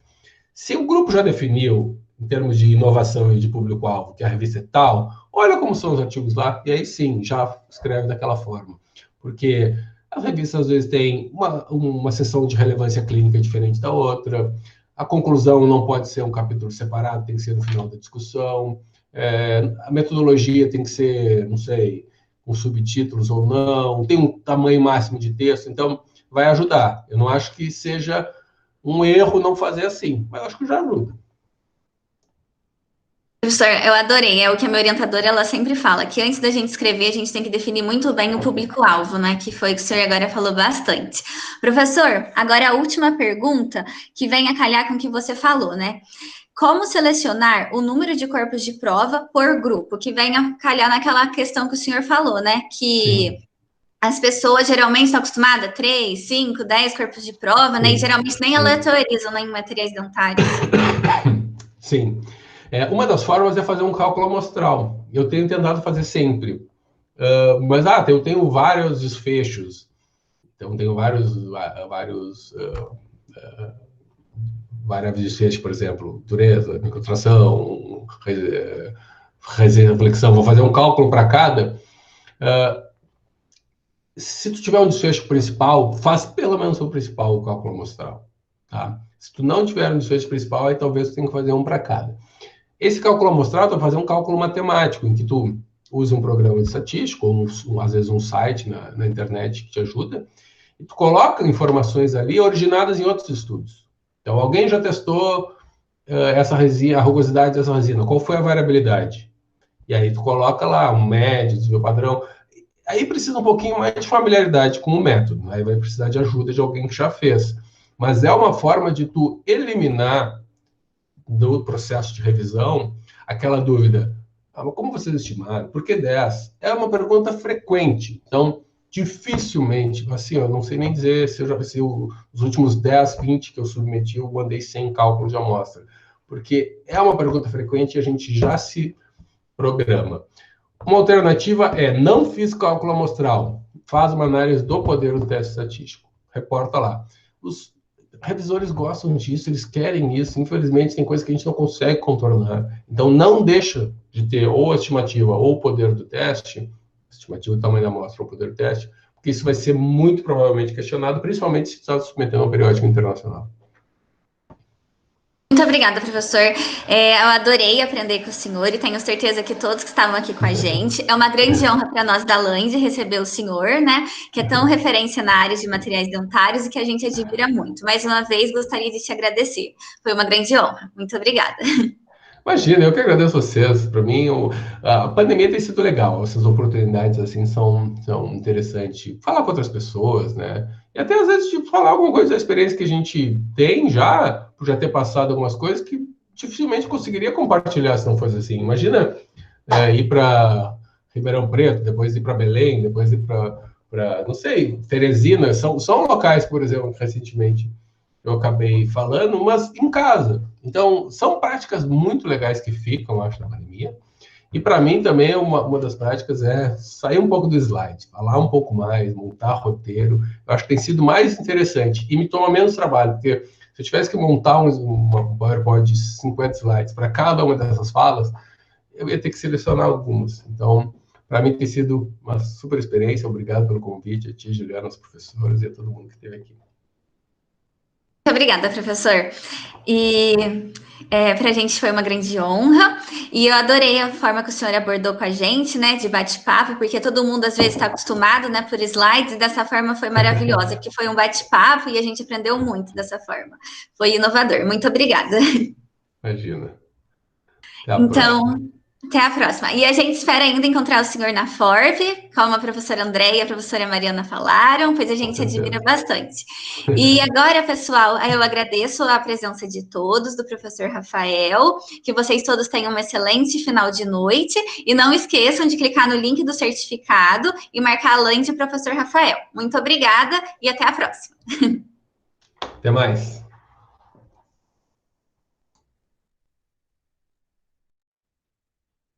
B: Se o grupo já definiu, em termos de inovação e de público-alvo, que a revista é tal, olha como são os artigos lá, e aí sim, já escreve daquela forma. Porque as revistas às vezes têm uma seção de relevância clínica diferente da outra, a conclusão não pode ser um capítulo separado, tem que ser no final da discussão, a metodologia tem que ser, não sei, com subtítulos ou não, tem um tamanho máximo de texto, então vai ajudar. Eu não acho que seja um erro não fazer assim, mas eu acho que já ajuda.
A: Professor, eu adorei, é o que a minha orientadora ela sempre fala, que antes da gente escrever, a gente tem que definir muito bem o público-alvo, né? Que foi o que o senhor agora falou bastante. Professor, agora a última pergunta, que vem a calhar com o que você falou, né? Como selecionar o número de corpos de prova por grupo? Que vem a calhar naquela questão que o senhor falou, né? Que sim, as pessoas geralmente estão acostumadas a 3, 5, 10 corpos de prova, né? E geralmente nem aleatorizam em materiais dentários.
B: Sim. Uma das formas é fazer um cálculo amostral. Eu tenho tentado fazer sempre. Mas eu tenho vários desfechos. Então, tenho vários desfechos, por exemplo, dureza, microtração, reflexão. Vou fazer um cálculo para cada. Se tu tiver um desfecho principal, faz pelo menos o principal, o cálculo amostral. Tá? Se tu não tiver um desfecho principal, aí talvez tu tenha que fazer um para cada. Esse cálculo amostral, tu vai fazer um cálculo matemático, em que tu usa um programa de estatística, ou às vezes um site na internet que te ajuda, e tu coloca informações ali originadas em outros estudos. Então, alguém já testou essa resina, a rugosidade dessa resina, qual foi a variabilidade? E aí tu coloca lá um médio, desvio padrão. Aí precisa um pouquinho mais de familiaridade com o método, aí vai precisar de ajuda de alguém que já fez. Mas é uma forma de tu eliminar do processo de revisão aquela dúvida, mas como vocês estimaram? Por que 10? É uma pergunta frequente, então dificilmente, assim, eu não sei nem dizer se os últimos 10, 20 que eu submeti, eu mandei sem cálculo de amostra, porque é uma pergunta frequente e a gente já se programa. Uma alternativa é, não fiz cálculo amostral, faz uma análise do poder do teste estatístico, reporta lá. Os revisores gostam disso, eles querem isso, infelizmente tem coisas que a gente não consegue contornar. Então não deixa de ter ou a estimativa ou o poder do teste, se estimativa do tamanho da amostra para poder teste, porque isso vai ser muito provavelmente questionado, principalmente se precisar submeter a um periódico internacional.
A: Muito obrigada, professor. Eu adorei aprender com o senhor e tenho certeza que todos que estavam aqui com a gente. É uma grande honra para nós da Lande receber o senhor, né? Que é tão referência na área de materiais dentários e que a gente admira muito. Mais uma vez, gostaria de te agradecer. Foi uma grande honra. Muito obrigada.
B: Imagina, eu que agradeço vocês. Para mim, a pandemia tem sido legal. Essas oportunidades assim são interessantes. Falar com outras pessoas, né? E até às vezes tipo, falar alguma coisa da experiência que a gente tem já, por já ter passado algumas coisas que dificilmente conseguiria compartilhar se não fosse assim. Imagina ir para Ribeirão Preto, depois ir para Belém, depois ir para, não sei, Teresina. São locais, por exemplo, recentemente eu acabei falando, mas em casa. Então, são práticas muito legais que ficam, acho, na pandemia. E para mim também uma das práticas é sair um pouco do slide, falar um pouco mais, montar roteiro. Eu acho que tem sido mais interessante e me toma menos trabalho, porque se eu tivesse que montar um PowerPoint de 50 slides para cada uma dessas falas, eu ia ter que selecionar algumas. Então, para mim tem sido uma super experiência. Obrigado pelo convite, a ti, Juliana, aos professores e a todo mundo que esteve aqui.
A: Muito obrigada, professor. E para a gente foi uma grande honra. E eu adorei a forma que o senhor abordou com a gente, né, de bate-papo, porque todo mundo às vezes está acostumado, né, por slides, e dessa forma foi maravilhosa, porque foi um bate-papo e a gente aprendeu muito dessa forma. Foi inovador. Muito obrigada.
B: Imagina. Até a próxima.
A: Até a próxima. E a gente espera ainda encontrar o senhor na FORP, como a professora Andréia e a professora Mariana falaram, pois a gente admira bastante. E agora, pessoal, eu agradeço a presença de todos, do professor Rafael, que vocês todos tenham um excelente final de noite, e não esqueçam de clicar no link do certificado e marcar a Lande professor Rafael. Muito obrigada e até a próxima.
B: Até mais.